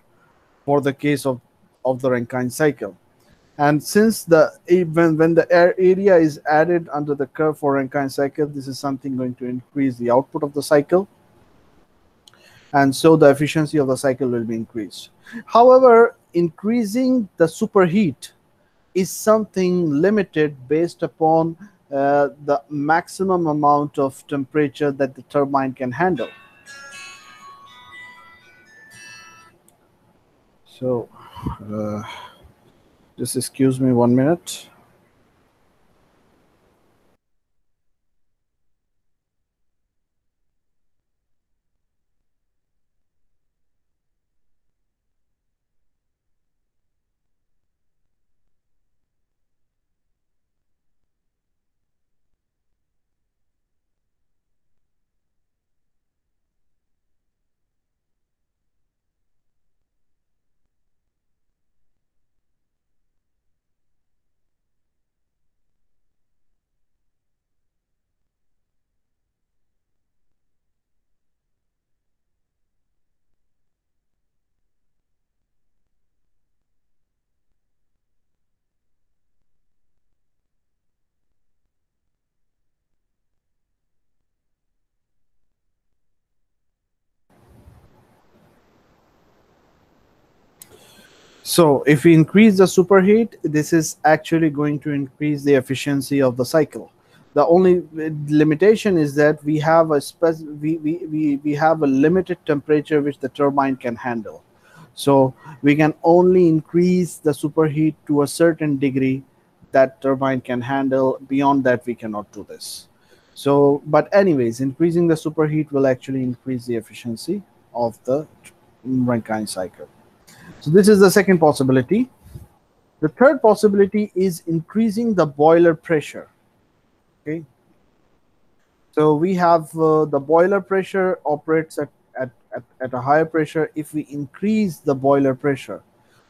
for the case of the Rankine cycle. And since when the air area is added under the curve for Rankine cycle, this is something going to increase the output of the cycle, and so the efficiency of the cycle will be increased. However, increasing the superheat is something limited based upon the maximum amount of temperature that the turbine can handle. So, uh, just excuse me 1 minute. So if we increase the superheat, this is actually going to increase the efficiency of the cycle. The only limitation is that we have a limited temperature which the turbine can handle. So we can only increase the superheat to a certain degree that turbine can handle. Beyond that, we cannot do this. So, but anyways, increasing the superheat will actually increase the efficiency of the Rankine cycle. So this is the second possibility. The third possibility is increasing the boiler pressure. Okay, so we have the boiler pressure operates at a higher pressure. If we increase the boiler pressure,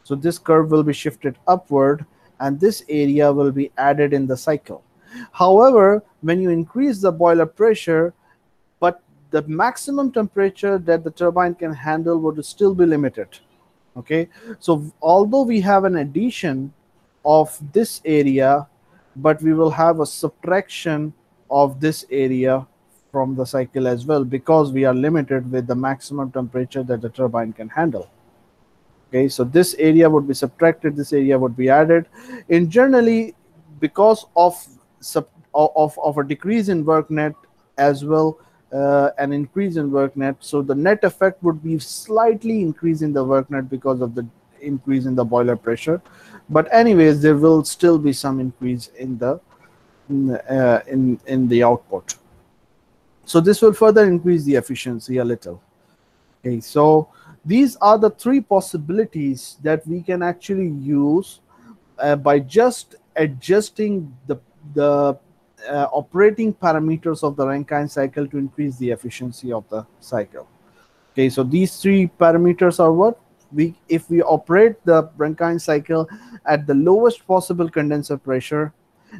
so this curve will be shifted upward and this area will be added in the cycle. However, when you increase the boiler pressure, but the maximum temperature that the turbine can handle would still be limited. Okay, so although we have an addition of this area, but we will have a subtraction of this area from the cycle as well, because we are limited with the maximum temperature that the turbine can handle. Okay, so this area would be subtracted, this area would be added. In generally, because of a decrease in work net as well, an increase in work net, so the net effect would be slightly increase in the work net because of the increase in the boiler pressure. But anyways, there will still be some increase in the in the output. So this will further increase the efficiency a little. Okay, so these are the three possibilities that we can actually use by just adjusting the operating parameters of the Rankine cycle to increase the efficiency of the cycle. Okay, so these three parameters are what? If we operate the Rankine cycle at the lowest possible condenser pressure,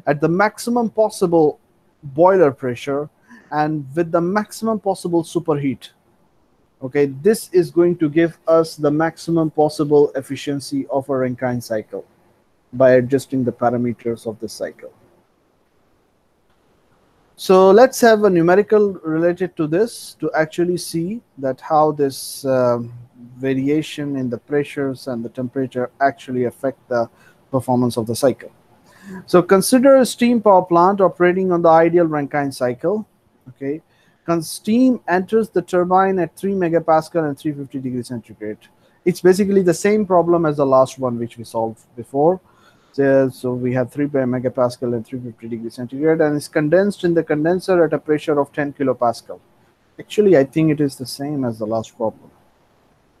at the maximum possible boiler pressure, and with the maximum possible superheat, okay, this is going to give us the maximum possible efficiency of a Rankine cycle by adjusting the parameters of the cycle. So let's have a numerical related to this to actually see that how this variation in the pressures and the temperature actually affect the performance of the cycle. So consider a steam power plant operating on the ideal Rankine cycle. Okay, steam enters the turbine at 3 megapascal and 350 degrees centigrade. It's basically the same problem as the last one which we solved before. So we have 3 megapascal and 350 degrees centigrade, and it's condensed in the condenser at a pressure of 10 kilopascal. Actually, I think it is the same as the last problem.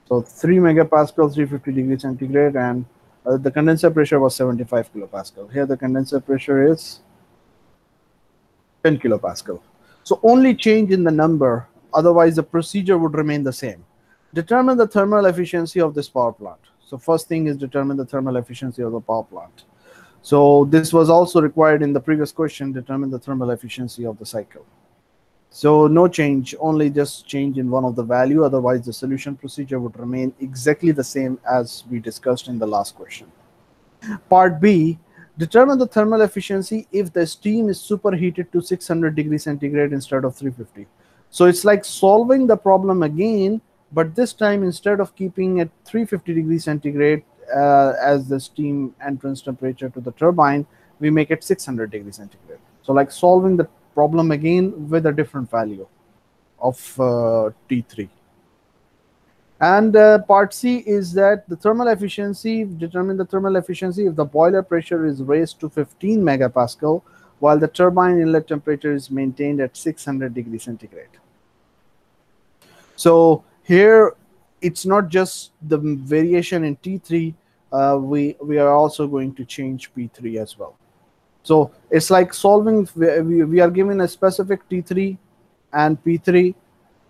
So 3 megapascal, 350 degrees centigrade, and the condenser pressure was 75 kilopascal. Here the condenser pressure is 10 kilopascal. So only change in the number, otherwise the procedure would remain the same. Determine the thermal efficiency of this power plant. So first thing is determine the thermal efficiency of the power plant. So this was also required in the previous question, determine the thermal efficiency of the cycle. So no change, only just change in one of the value, otherwise the solution procedure would remain exactly the same as we discussed in the last question. Part B, determine the thermal efficiency if the steam is superheated to 600 degrees centigrade instead of 350. So it's like solving the problem again, but this time instead of keeping it 350 degrees centigrade as the steam entrance temperature to the turbine, we make it 600 degrees centigrade. So like solving the problem again with a different value of T3. And part C is that the thermal efficiency, determine the thermal efficiency if the boiler pressure is raised to 15 megapascal while the turbine inlet temperature is maintained at 600 degrees centigrade. So here it's not just the variation in T3, we are also going to change P3 as well. So it's like solving, we are given a specific T3 and P3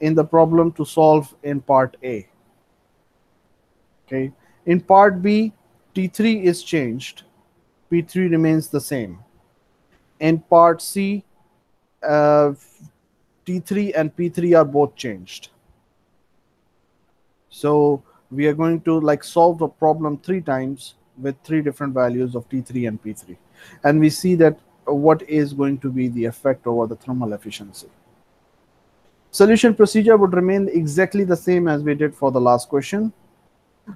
in the problem to solve in part A. Okay, in part B, T3 is changed, P3 remains the same. In part C, T3 and P3 are both changed. So we are going to like solve the problem 3 times with 3 different values of T3 and P3. And we see that what is going to be the effect over the thermal efficiency. Solution procedure would remain exactly the same as we did for the last question.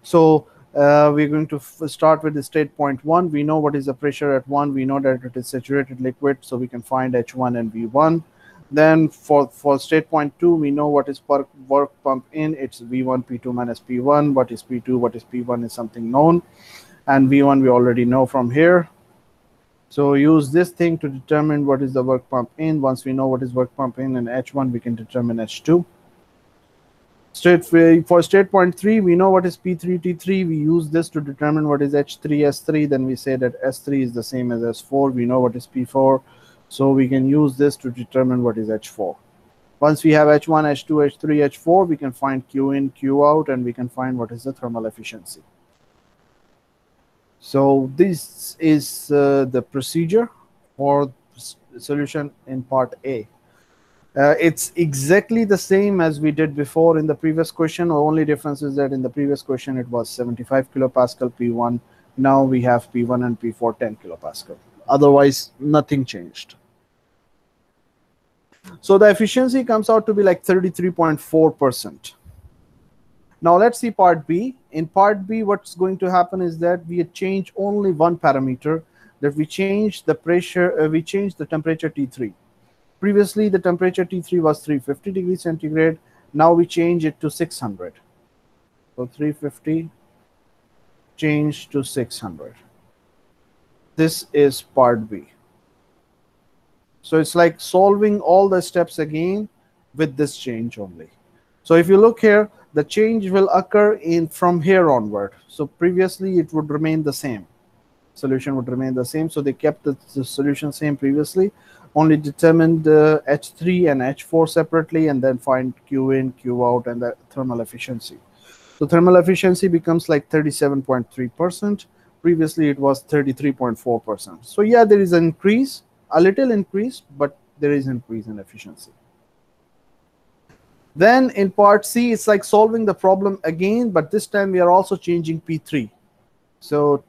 So we're going to start with the state point 1. We know what is the pressure at 1. We know that it is saturated liquid, so we can find H1 and V1. Then for state point 2, we know what is per work pump in. It's V1 P2 minus P1. What is P2, what is P1 is something known. And V1 we already know from here. So use this thing to determine what is the work pump in. Once we know what is work pump in and H1, we can determine H2. For state point 3, we know what is P3, T3. We use this to determine what is H3, S3. Then we say that S3 is the same as S4. We know what is P4. So we can use this to determine what is H4. Once we have H1, H2, H3, H4, we can find Q in, Q out, and we can find what is the thermal efficiency. So this is the procedure for solution in part A. It's exactly the same as we did before in the previous question. The only difference is that in the previous question it was 75 kilopascal P1. Now we have P1 and P4 10 kilopascal. Otherwise, nothing changed. So the efficiency comes out to be like 33.4%. Now let's see part B. In part B, what's going to happen is that we change only one parameter, that we change the pressure, we change the temperature T3. Previously, the temperature T3 was 350 degrees centigrade. Now we change it to 600. So 350 change to 600. This is part B. So it's like solving all the steps again with this change only. So if you look here, the change will occur from here onward. So previously it would remain the same. Solution would remain the same. So they kept the solution same previously, only determined H3 and H4 separately, and then find Q in, Q out, and the thermal efficiency. So thermal efficiency becomes like 37.3%. Previously it was 33.4%. So yeah, there is an increase, a little increase, but there is increase in efficiency. Then in part C, it's like solving the problem again, but this time we are also changing P3. So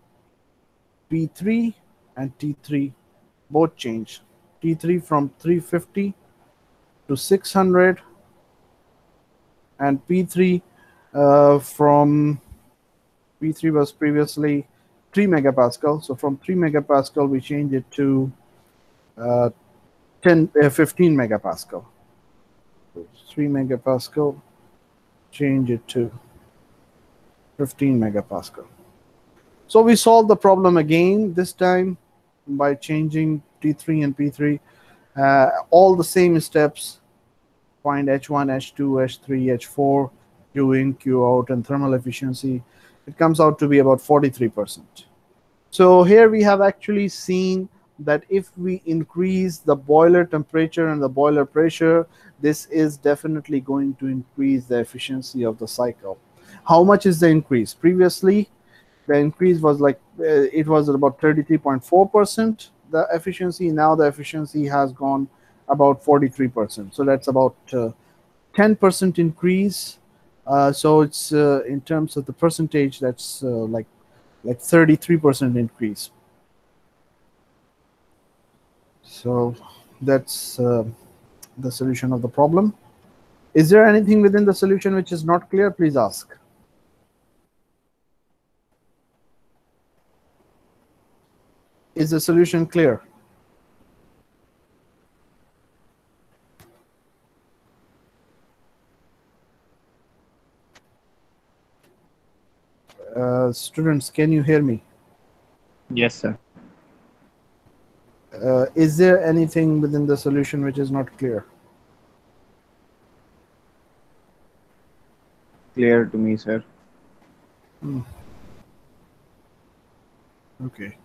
P3 and T3 both change. T3 from 350 to 600, and P3 from P3 was previously 3 megapascal. So from 3 megapascal, we change it to 15 megapascal. 3 megapascal, change it to 15 megapascal. So we solve the problem again, this time by changing T3 and P3. All the same steps, find H1, H2, H3, H4, Q in, Q out, and thermal efficiency. It comes out to be about 43%. So here we have actually seen that if we increase the boiler temperature and the boiler pressure, this is definitely going to increase the efficiency of the cycle. How much is the increase? Previously, the increase was like, it was about 33.4%, the efficiency. Now the efficiency has gone about 43%. So that's about 10% increase. So it's in terms of the percentage, that's like 33% increase. So that's the solution of the problem. Is there anything within the solution which is not clear? Please ask. Is the solution clear? Students, can you hear me? Yes, sir. Is there anything within the solution which is not clear? Clear to me, sir. Okay.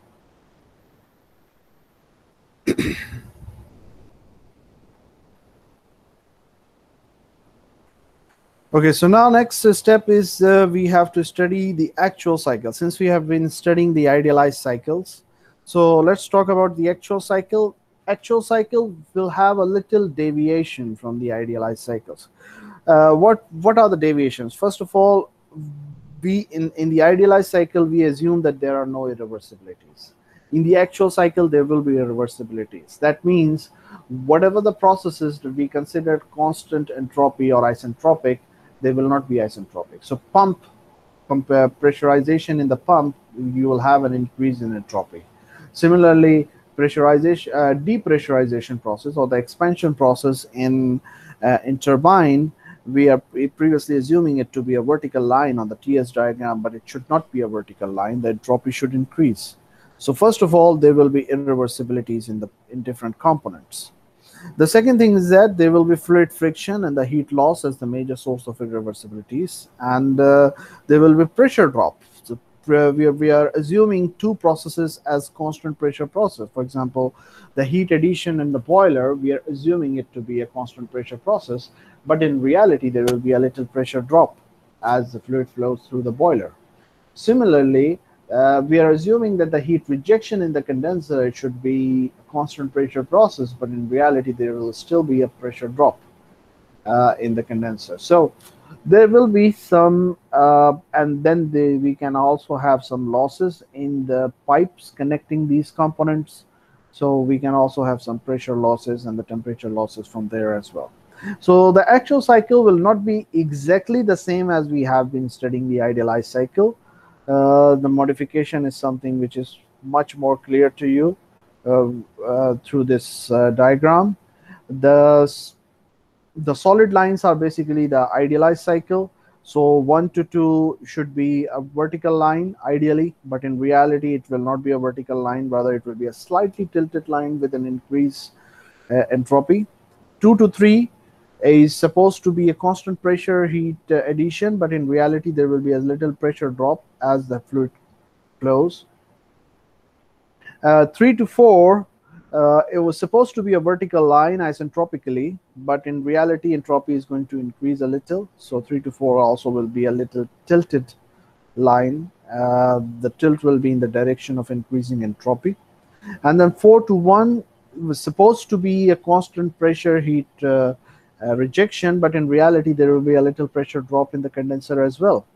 Okay, so now next step is we have to study the actual cycle. Since we have been studying the idealized cycles, so let's talk about the actual cycle. Actual cycle will have a little deviation from the idealized cycles. What are the deviations? First of all, we in the idealized cycle, we assume that there are no irreversibilities. In the actual cycle, there will be irreversibilities. That means whatever the processes that we considered constant entropy or isentropic, they will not be isentropic. So pump pressurization in the pump, you will have an increase in entropy. Similarly, pressurization, depressurization process or the expansion process in turbine, we are previously assuming it to be a vertical line on the TS diagram, but it should not be a vertical line. The entropy should increase. So first of all, there will be irreversibilities in different components. The second thing is that there will be fluid friction and the heat loss as the major source of irreversibilities, and there will be pressure drop. So we are assuming two processes as constant pressure process. For example, the heat addition in the boiler, we are assuming it to be a constant pressure process, but in reality, there will be a little pressure drop as the fluid flows through the boiler. Similarly, we are assuming that the heat rejection in the condenser it should be a constant pressure process, but in reality there will still be a pressure drop in the condenser. So there will be some, and then we can also have some losses in the pipes connecting these components. So we can also have some pressure losses and the temperature losses from there as well. So the actual cycle will not be exactly the same as we have been studying the idealized cycle. The modification is something which is much more clear to you through this diagram. The the solid lines are basically the idealized cycle. So 1 to 2 should be a vertical line ideally, but in reality it will not be a vertical line, rather it will be a slightly tilted line with an increased entropy. 2 to 3 is supposed to be a constant pressure heat addition, but in reality there will be a little pressure drop as the fluid flows. 3 to 4, it was supposed to be a vertical line isentropically, but in reality entropy is going to increase a little. So 3 to 4 also will be a little tilted line. The tilt will be in the direction of increasing entropy. And then 4 to 1 was supposed to be a constant pressure heat rejection, but in reality there will be a little pressure drop in the condenser as well.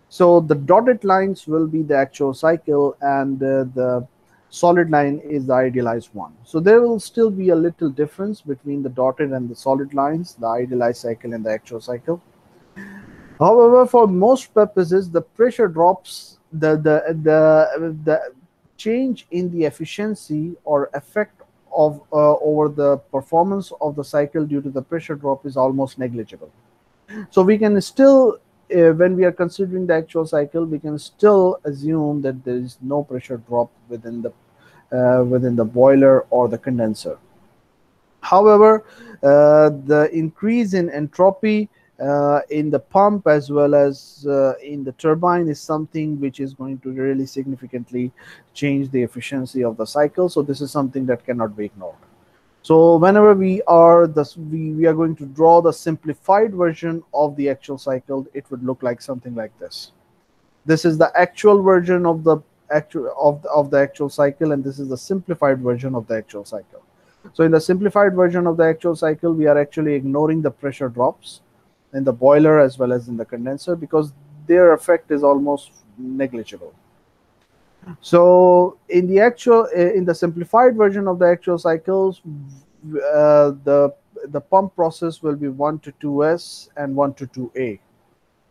So the dotted lines will be the actual cycle, and the solid line is the idealized one. So there will still be a little difference between the dotted and the solid lines, the idealized cycle and the actual cycle. However, for most purposes, the pressure drops, the change in the efficiency or effect of over the performance of the cycle due to the pressure drop is almost negligible. So we can still, when we are considering the actual cycle, we can still assume that there is no pressure drop within the boiler or the condenser. However, the increase in entropy in the pump as well as in the turbine is something which is going to really significantly change the efficiency of the cycle. So this is something that cannot be ignored. So whenever we are going to draw the simplified version of the actual cycle, it would look like something like this. This is the actual version of the actual cycle, and this is the simplified version of the actual cycle. So in the simplified version of the actual cycle, we are actually ignoring the pressure drops in the boiler as well as in the condenser because their effect is almost negligible. So in the simplified version of the actual cycles, the pump process will be 1 to 2s and 1 to 2a.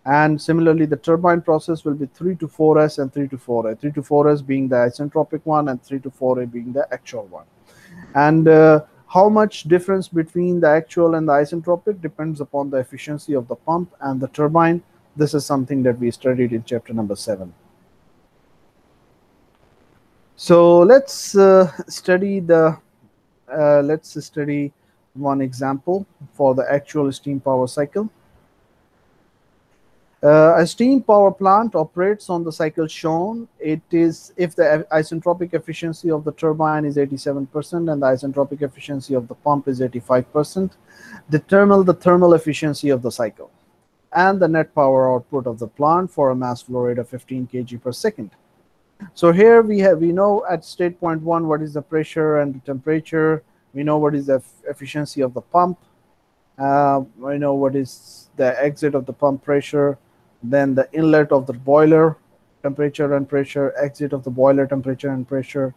And similarly, the turbine process will be 3 to 4s and 3 to 4a. 3 to 4s being the isentropic one and 3 to 4a being the actual one. And how much difference between the actual and the isentropic depends upon the efficiency of the pump and the turbine. This is something that we studied in chapter number 7. So let's study one example for the actual steam power cycle. A steam power plant operates on the cycle shown. It is if the isentropic efficiency of the turbine is 87% and the isentropic efficiency of the pump is 85%. Determine the thermal efficiency of the cycle and the net power output of the plant for a mass flow rate of 15 kg per second. So here we know at state point 1 what is the pressure and the temperature. We know what is the efficiency of the pump. We know what is the exit of the pump pressure, then the inlet of the boiler temperature and pressure, exit of the boiler temperature and pressure,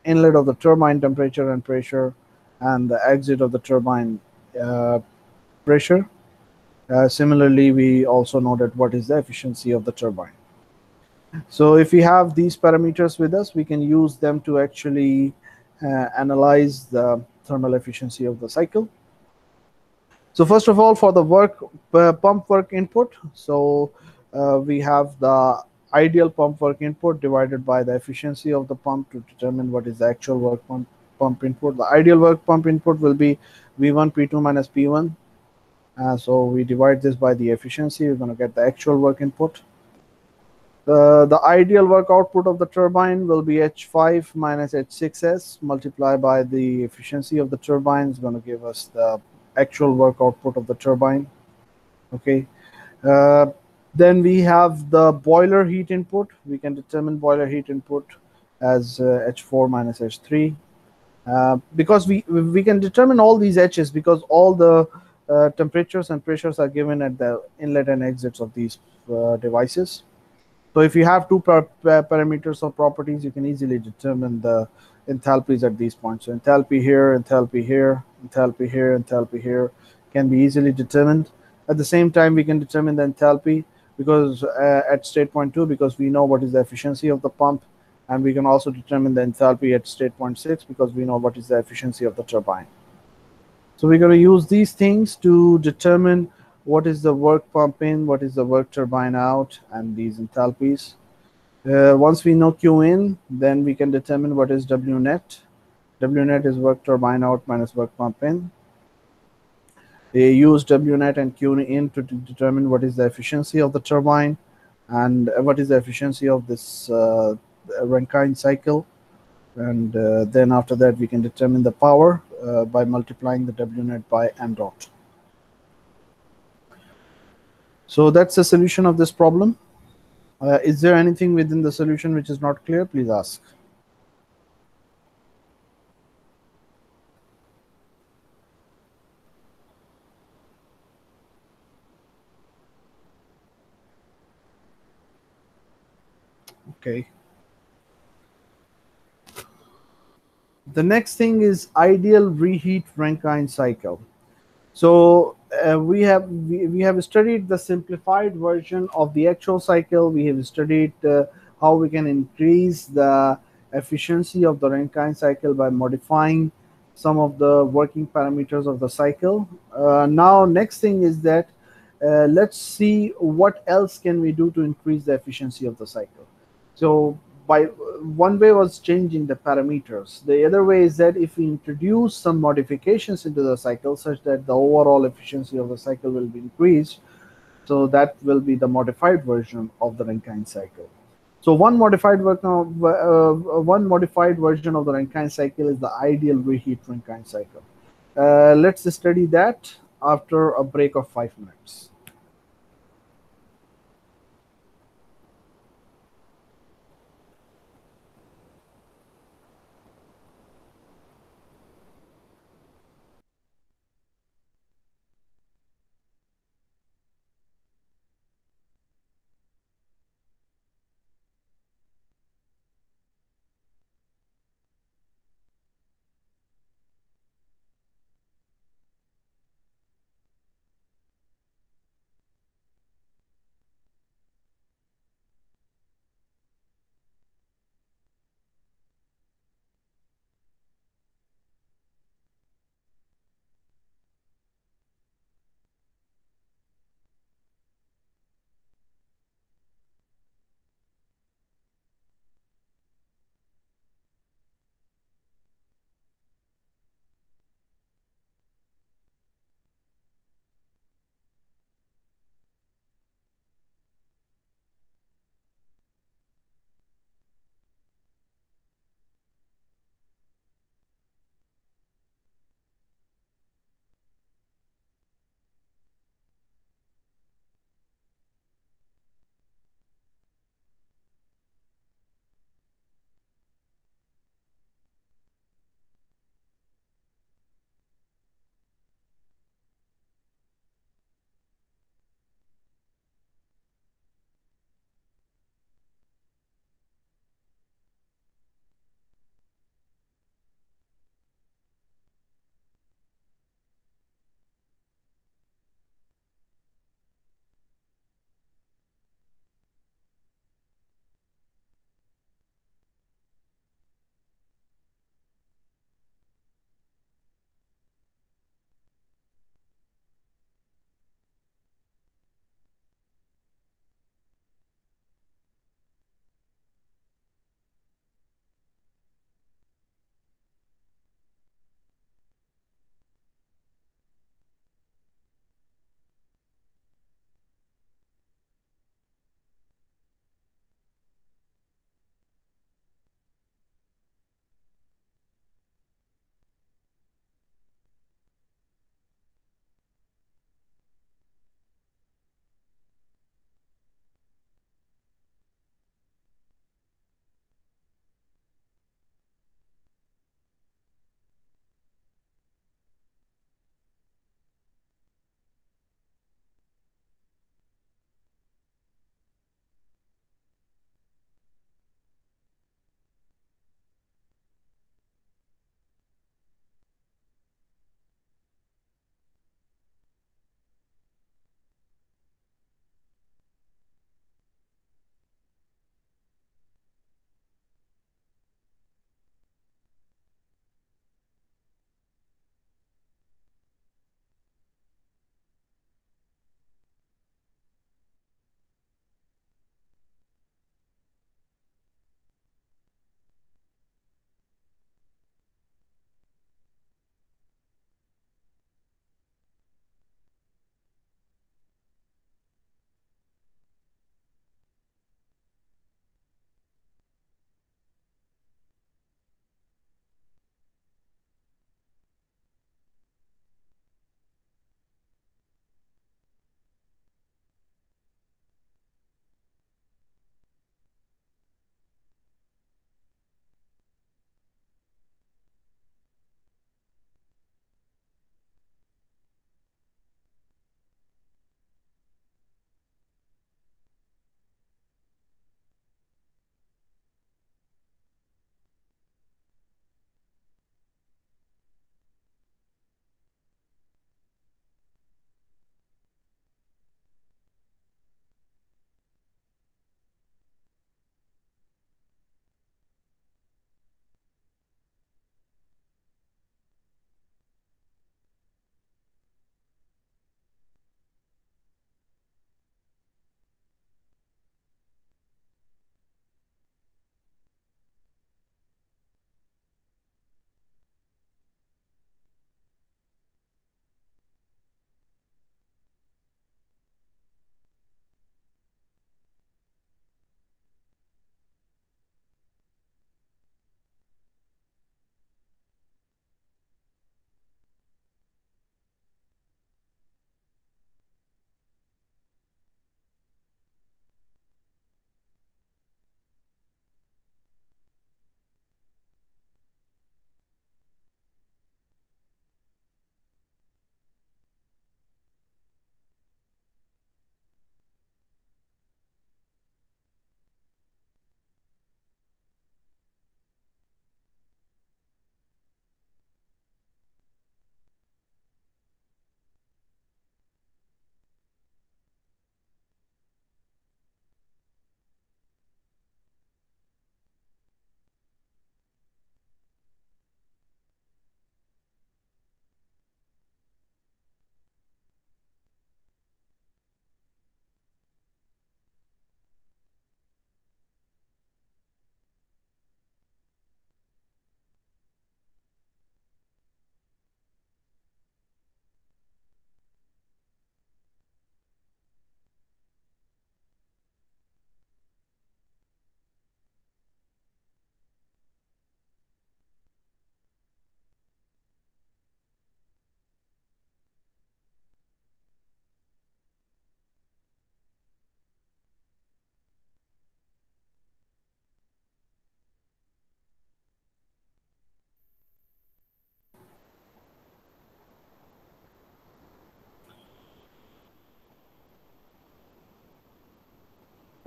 inlet of the turbine temperature and pressure, and the exit of the turbine pressure. Similarly, we also know that what is the efficiency of the turbine. So if we have these parameters with us, we can use them to actually analyze the thermal efficiency of the cycle. So first of all, for the pump work input, so we have the ideal pump work input divided by the efficiency of the pump to determine what is the actual pump input. The ideal work pump input will be V1 P2 minus P1. So we divide this by the efficiency. We're going to get the actual work input. The ideal work output of the turbine will be H5 minus H6S multiplied by the efficiency of the turbine is going to give us the actual work output of the turbine. Okay. Uh, then we have the boiler heat input. We can determine boiler heat input as H4 minus H3. Because we can determine all these H's because all the temperatures and pressures are given at the inlet and exits of these devices. So if you have two parameters or properties, you can easily determine the enthalpies at these points. So enthalpy here, enthalpy here, enthalpy here, enthalpy here can be easily determined. At the same time, we can determine the enthalpy because at state point 2 because we know what is the efficiency of the pump, and we can also determine the enthalpy at state point 6 because we know what is the efficiency of the turbine. So we're going to use these things to determine what is the work pump in, what is the work turbine out, and these enthalpies. Once we know Q in, then we can determine what is W net. W net is work turbine out minus work pump in. They use W net and Q in to determine what is the efficiency of the turbine and what is the efficiency of this Rankine cycle. And then after that, we can determine the power by multiplying the W net by M dot. So that's the solution of this problem. Is there anything within the solution which is not clear? Please ask. Okay. The next thing is ideal reheat Rankine cycle. So we have studied the simplified version of the actual cycle. We have studied how we can increase the efficiency of the Rankine cycle by modifying some of the working parameters of the cycle. Now, next thing is that let's see what else can we do to increase the efficiency of the cycle. So by one way was changing the parameters. The other way is that if we introduce some modifications into the cycle such that the overall efficiency of the cycle will be increased, so that will be the modified version of the Rankine cycle. So one modified version of the Rankine cycle is the ideal reheat Rankine cycle. Let's study that after a break of 5 minutes.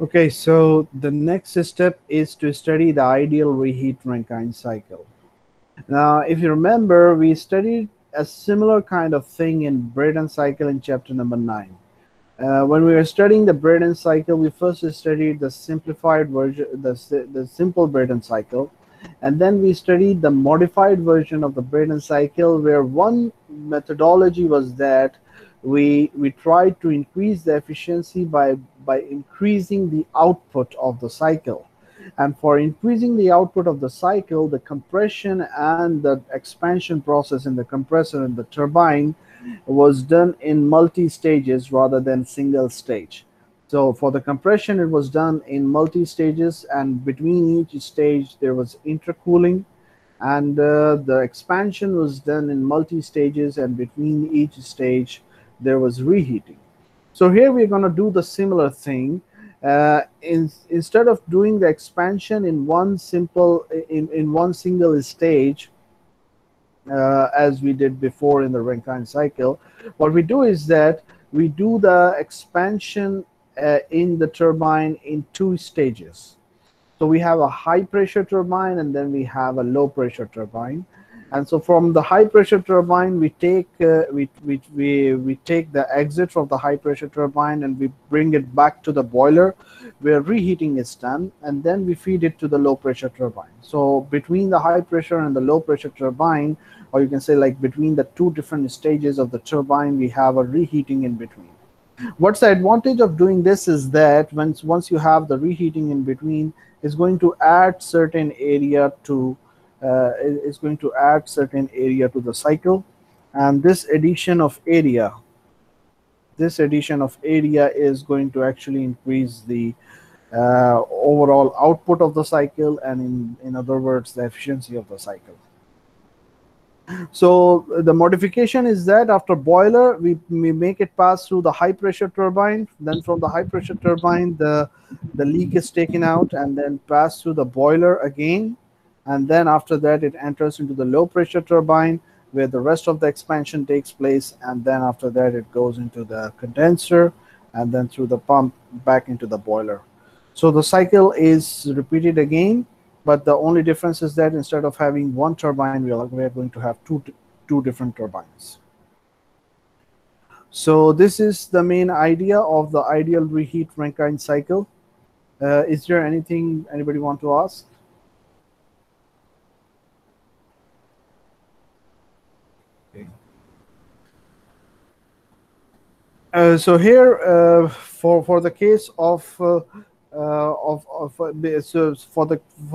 Okay, so the next step is to study the ideal reheat Rankine cycle. Now, if you remember, we studied a similar kind of thing in Brayton cycle in chapter number 9. When we were studying the Brayton cycle, we first studied the simplified version, the simple Brayton cycle, and then we studied the modified version of the Brayton cycle, where one methodology was that we tried to increase the efficiency by increasing the output of the cycle. And for increasing the output of the cycle, the compression and the expansion process in the compressor and the turbine was done in multi stages rather than single stage. So for the compression, it was done in multi stages, and between each stage there was intercooling, and the expansion was done in multi stages, and between each stage there was reheating. So here we're going to do the similar thing. Instead of doing the expansion in one single stage, as we did before in the Rankine cycle, what we do is that we do the expansion in the turbine in two stages. So we have a high pressure turbine and then we have a low pressure turbine. And so from the high pressure turbine, we take the exit from the high pressure turbine and we bring it back to the boiler where reheating is done, and then we feed it to the low pressure turbine. So between the high pressure and the low pressure turbine, or you can say like between the two different stages of the turbine, we have a reheating in between. What's the advantage of doing this is that once you have the reheating in between, is going to add certain area to is going to add certain area to the cycle, and this addition of area is going to actually increase the overall output of the cycle, and in other words, the efficiency of the cycle. So the modification is that after boiler, we make it pass through the high pressure turbine. Then from the high pressure turbine, the leak is taken out and then pass through the boiler again. And then after that, it enters into the low pressure turbine where the rest of the expansion takes place. And then after that, it goes into the condenser and then through the pump back into the boiler. So the cycle is repeated again, but the only difference is that instead of having one turbine, we are going to have two different turbines. So this is the main idea of the ideal reheat Rankine cycle. Is there anything anybody want to ask? Okay. So here, for the case so for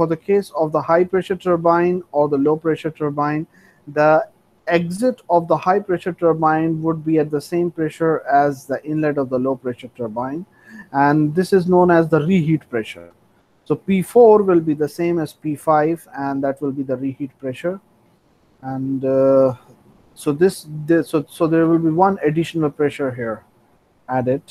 the case of the high pressure turbine or the low pressure turbine, the exit of the high pressure turbine would be at the same pressure as the inlet of the low pressure turbine, and this is known as the reheat pressure. So P4 will be the same as P5, and that will be the reheat pressure. And so there will be one additional pressure here added.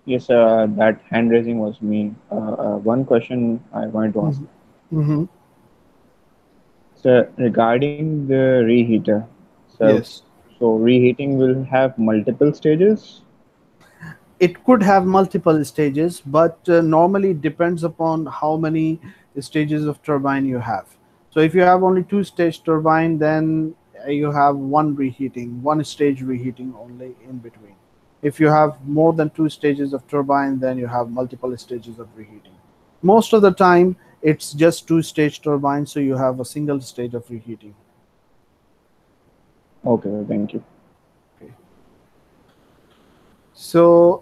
Yes, that hand raising was me. One question I wanted to ask. Mm-hmm. So regarding the reheater, so Yes. so reheating will have multiple stages. It could have multiple stages, but normally it depends upon how many stages of turbine you have. So if you have only two-stage turbine, then you have one stage reheating only in between. If you have more than two stages of turbine, then you have multiple stages of reheating. Most of the time, it's just two-stage turbine, so you have a single stage of reheating. Okay, thank you. Okay. So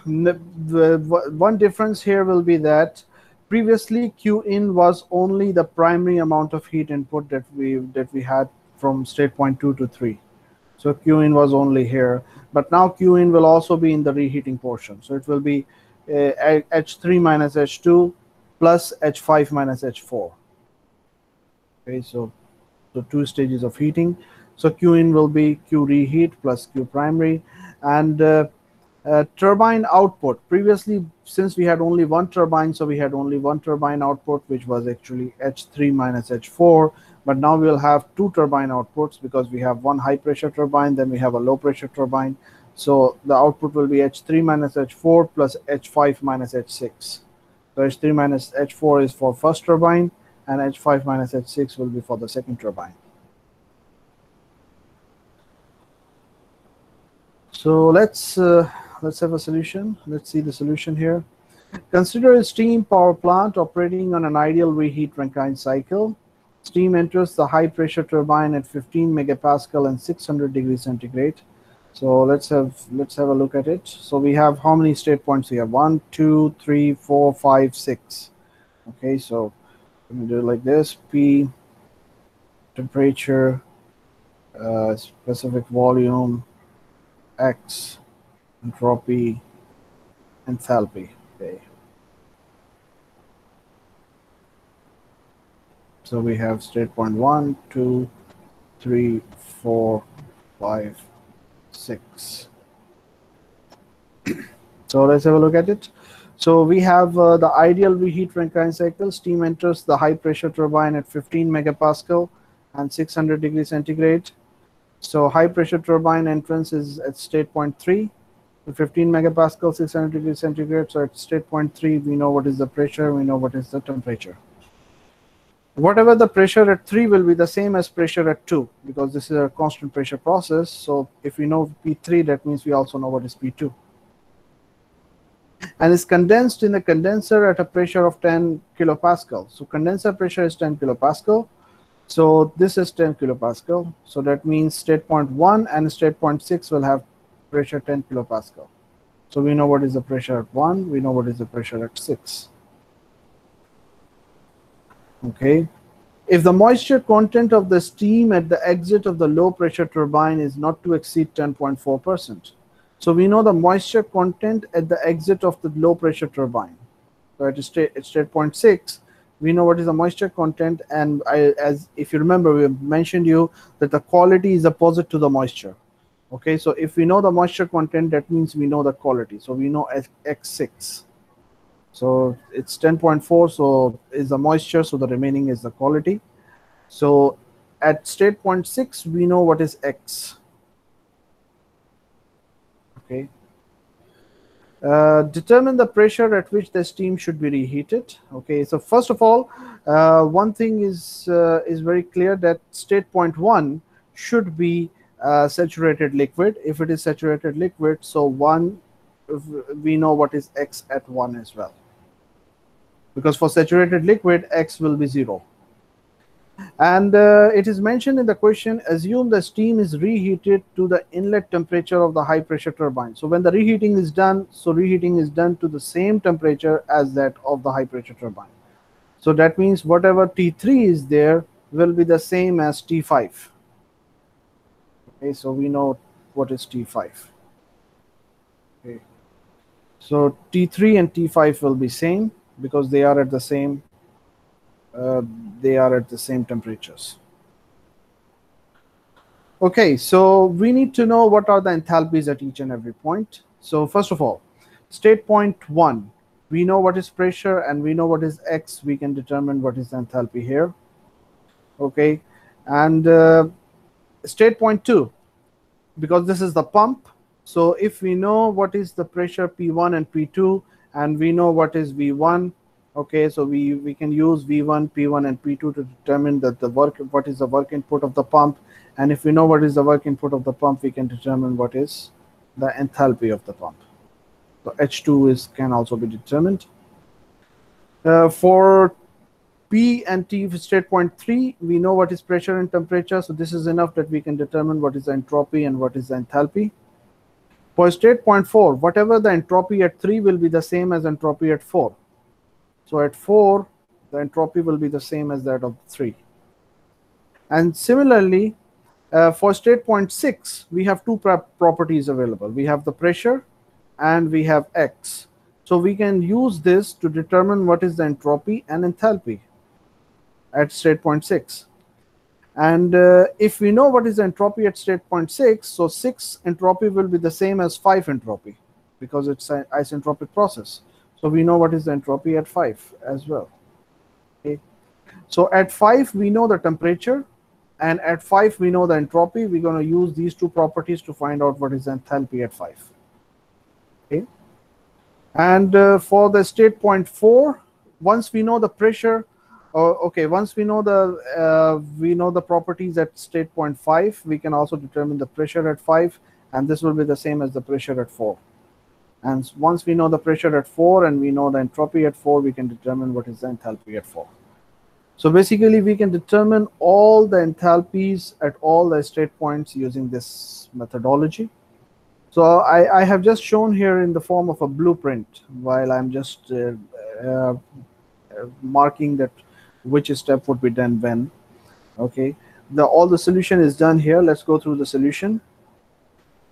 one difference here will be that previously Q in was only the primary amount of heat input that we had from state point 2 to 3. So Q in was only here, but now Q in will also be in the reheating portion. So it will be H3 minus H2 plus H5 minus H4. Okay, so two stages of heating. So Q in will be Q reheat plus Q primary. And turbine output, previously, since we had only one turbine, so we had only one turbine output, which was actually H3 minus H4. But now we'll have two turbine outputs because we have one high pressure turbine, then we have a low pressure turbine. So the output will be H3 minus H4 plus H5 minus H6. So H3 minus H4 is for first turbine, and H5 minus H6 will be for the second turbine. So let's have a solution. Let's see the solution here. Consider a steam power plant operating on an ideal reheat Rankine cycle. Steam enters the high pressure turbine at 15 megapascal and 600 degrees centigrade. So let's have a look at it. So we have how many state points we have? 1, 2, 3, 4, 5, 6. Okay, so I'm going to do it like this. P, temperature, specific volume, X, entropy, enthalpy. Okay. So we have state point 1, 2, 3, 4, 5, 6. So let's have a look at it. So we have the ideal reheat Rankine cycle. Steam enters the high pressure turbine at 15 megapascal and 600 degrees centigrade. So high pressure turbine entrance is at state point 3, 15 megapascal, 600 degrees centigrade. So at state point 3, we know what is the pressure, we know what is the temperature. Whatever the pressure at 3 will be the same as pressure at 2, because this is a constant pressure process. So if we know P3, that means we also know what is P2. And is condensed in a condenser at a pressure of 10 kilopascal. So condenser pressure is 10 kilopascal. So this is 10 kilopascal. So that means state point 1 and state point 6 will have pressure 10 kilopascal. So we know what is the pressure at 1, we know what is the pressure at 6. Okay. If the moisture content of the steam at the exit of the low pressure turbine is not to exceed 10.4%. So we know the moisture content at the exit of the low pressure turbine. So at state point 6, we know what is the moisture content, and as if you remember, we mentioned you that the quality is opposite to the moisture. Okay, so if we know the moisture content, that means we know the quality. So we know X6. So it's 10.4, so is the moisture, so the remaining is the quality. So at state point 6, we know what is X. Okay. Determine the pressure at which the steam should be reheated. Okay, so first of all, one thing is very clear, that state point 1 should be saturated liquid. If it is saturated liquid, so 1, we know what is X at 1 as well, because for saturated liquid, X will be 0. And it is mentioned in the question, assume the steam is reheated to the inlet temperature of the high pressure turbine. So when the reheating is done, so reheating is done to the same temperature as that of the high pressure turbine. So that means whatever T3 is there will be the same as T5. Okay, so we know what is T5. Okay. So T3 and T5 will be same because they are at the same temperatures. Okay, so we need to know what are the enthalpies at each and every point. So first of all, state point 1, we know what is pressure and we know what is X. We can determine what is the enthalpy here. Okay, and state point 2, because this is the pump. So if we know what is the pressure P1 and P2, and we know what is V1, okay, so we can use V1, P1, and P2 to determine that what is the work input of the pump. And if we know what is the work input of the pump, we can determine what is the enthalpy of the pump. So H2 can also be determined. For P and T state point 3, we know what is pressure and temperature. So this is enough that we can determine what is the entropy and what is the enthalpy. For state point 4, whatever the entropy at 3 will be the same as entropy at 4. So at 4, the entropy will be the same as that of 3. And similarly, for state point 6, we have two properties available. We have the pressure and we have X. So we can use this to determine what is the entropy and enthalpy at state point 6. And if we know what is the entropy at state point 6, so 6 entropy will be the same as 5 entropy because it's an isentropic process. So we know what is the entropy at 5 as well. Okay. So at 5 we know the temperature, and at 5 we know the entropy. We're going to use these two properties to find out what is the enthalpy at 5. Okay. And for the state point 4, once we know the pressure, once we know the properties at state point 5, we can also determine the pressure at 5, and this will be the same as the pressure at 4. And once we know the pressure at 4 and we know the entropy at 4, we can determine what is the enthalpy at 4. So basically, we can determine all the enthalpies at all the state points using this methodology. So I have just shown here in the form of a blueprint while I'm just uh, marking that which step would be done when. Okay, all the solution is done here. Let's go through the solution.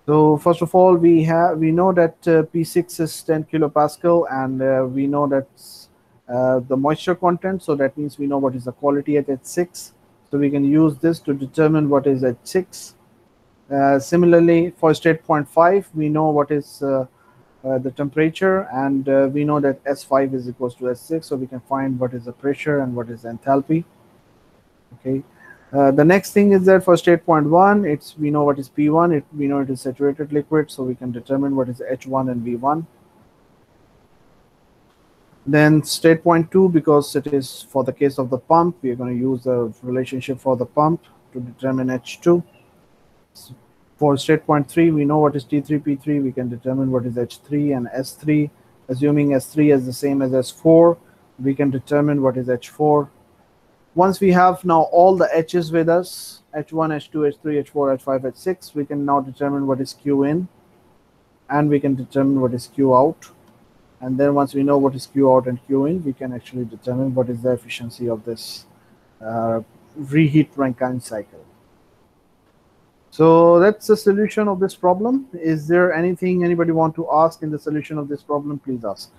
So first of all, we know that P6 is 10 kilopascal, and we know that the moisture content. So that means we know what is the quality at H6. So we can use this to determine what is H6. Similarly, for state point 5, we know what is the temperature, and we know that S5 is equals to S6, so we can find what is the pressure and what is the enthalpy. Okay. The next thing is that for state point 1, we know what is P1, we know it is saturated liquid, so we can determine what is H1 and V1. Then state point 2, because it is for the case of the pump, we are going to use the relationship for the pump to determine H2. For state point 3, we know what is T3, P3. We can determine what is H3 and S3. Assuming S3 is the same as S4, we can determine what is H4. Once we have now all the H's with us, H1, H2, H3, H4, H5, H6, we can now determine what is Q in, and we can determine what is Q out. And then once we know what is Q out and Q in, we can actually determine what is the efficiency of this reheat Rankine cycle. So that's the solution of this problem. Is there anything anybody want to ask in the solution of this problem? Please ask.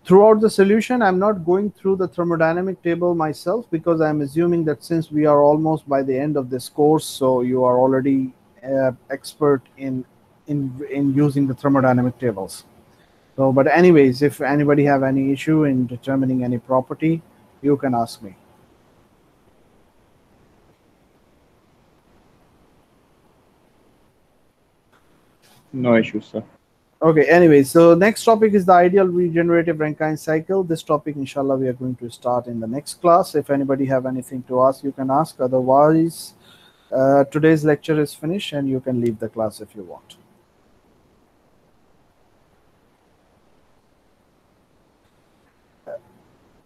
Throughout the solution, I'm not going through the thermodynamic table myself because I'm assuming that since we are almost by the end of this course, so you are already expert in using the thermodynamic tables. So, but anyways, if anybody have any issue in determining any property, you can ask me. No issues, sir. Okay, anyway, so next topic is the ideal regenerative Rankine cycle. This topic, inshallah, we are going to start in the next class. If anybody have anything to ask, you can ask. Otherwise, today's lecture is finished and you can leave the class if you want.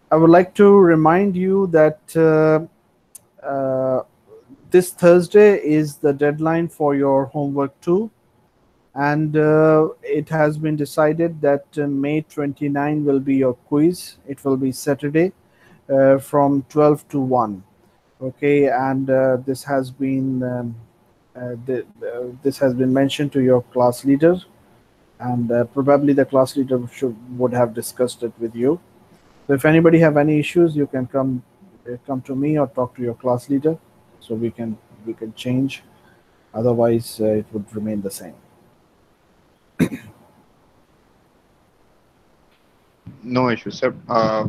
I would like to remind you that this Thursday is the deadline for your homework 2. And it has been decided that May 29 will be your quiz. It will be Saturday from 12 to 1. Okay, and this has been mentioned to your class leader, and probably the class leader would have discussed it with you. So if anybody have any issues, you can come to me or talk to your class leader, so we can change. Otherwise, it would remain the same. No issue, sir.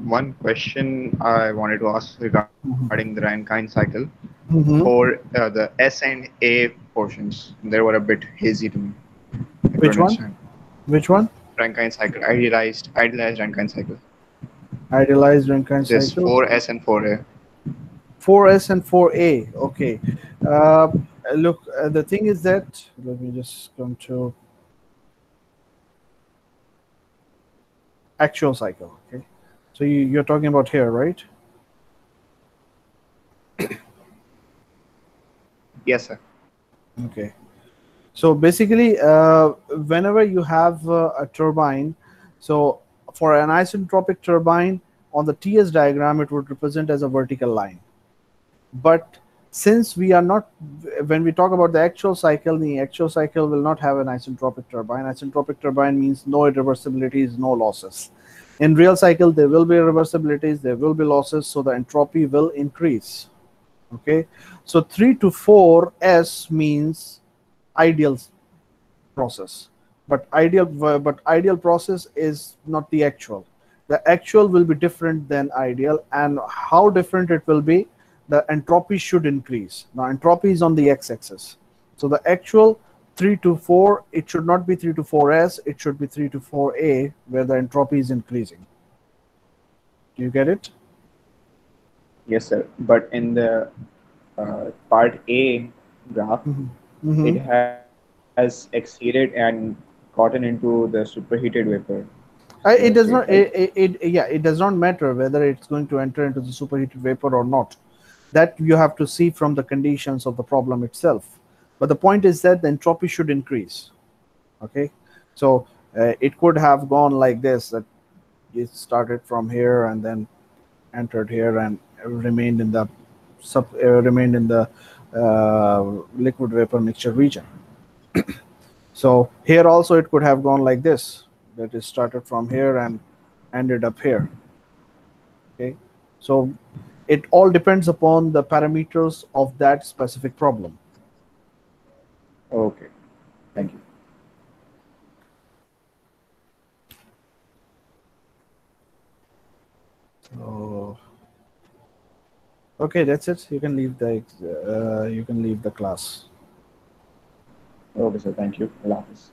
One question I wanted to ask regarding the Rankine cycle. For the S and A portions, they were a bit hazy to me. I couldn't Which one? understand. Which one? Rankine cycle, idealized Rankine cycle. Idealized Rankine This cycle. 4S and 4A. 4S and 4A. Okay. Look, the thing is that, let me just come to actual cycle. Okay. So you're talking about here, right? Yes, sir. Okay. So basically, whenever you have a turbine, so for an isentropic turbine, on the TS diagram, it would represent as a vertical line. But Since we are not, when we talk about the actual cycle will not have an isentropic turbine. Isentropic turbine means no irreversibilities, no losses. In real cycle, there will be irreversibilities, there will be losses, so the entropy will increase. Okay, so 3 to 4 S means ideal process, but ideal process is not the actual. The actual will be different than ideal, and how different it will be, the entropy should increase. Now entropy is on the x-axis, so the actual 3 to 4, it should not be 3 to 4s, it should be 3 to 4a, where the entropy is increasing. Do you get it? Yes, sir. But in the part A graph, Mm-hmm. it has exceeded and gotten into the superheated vapor. You have It said, does right? not. Yeah, it does not matter whether it's going to enter into the superheated vapor or not. That you have to see from the conditions of the problem itself. But the point is that the entropy should increase. Okay, so it could have gone like this: that it started from here and then entered here and remained in the remained in the liquid vapor mixture region. So here also it could have gone like this: that it started from here and ended up here. Okay, so it all depends upon the parameters of that specific problem. Okay. Okay, Thank you. so okay, that's it. You can leave the you can leave the class. Okay, sir. Thank you. Allah Hafiz.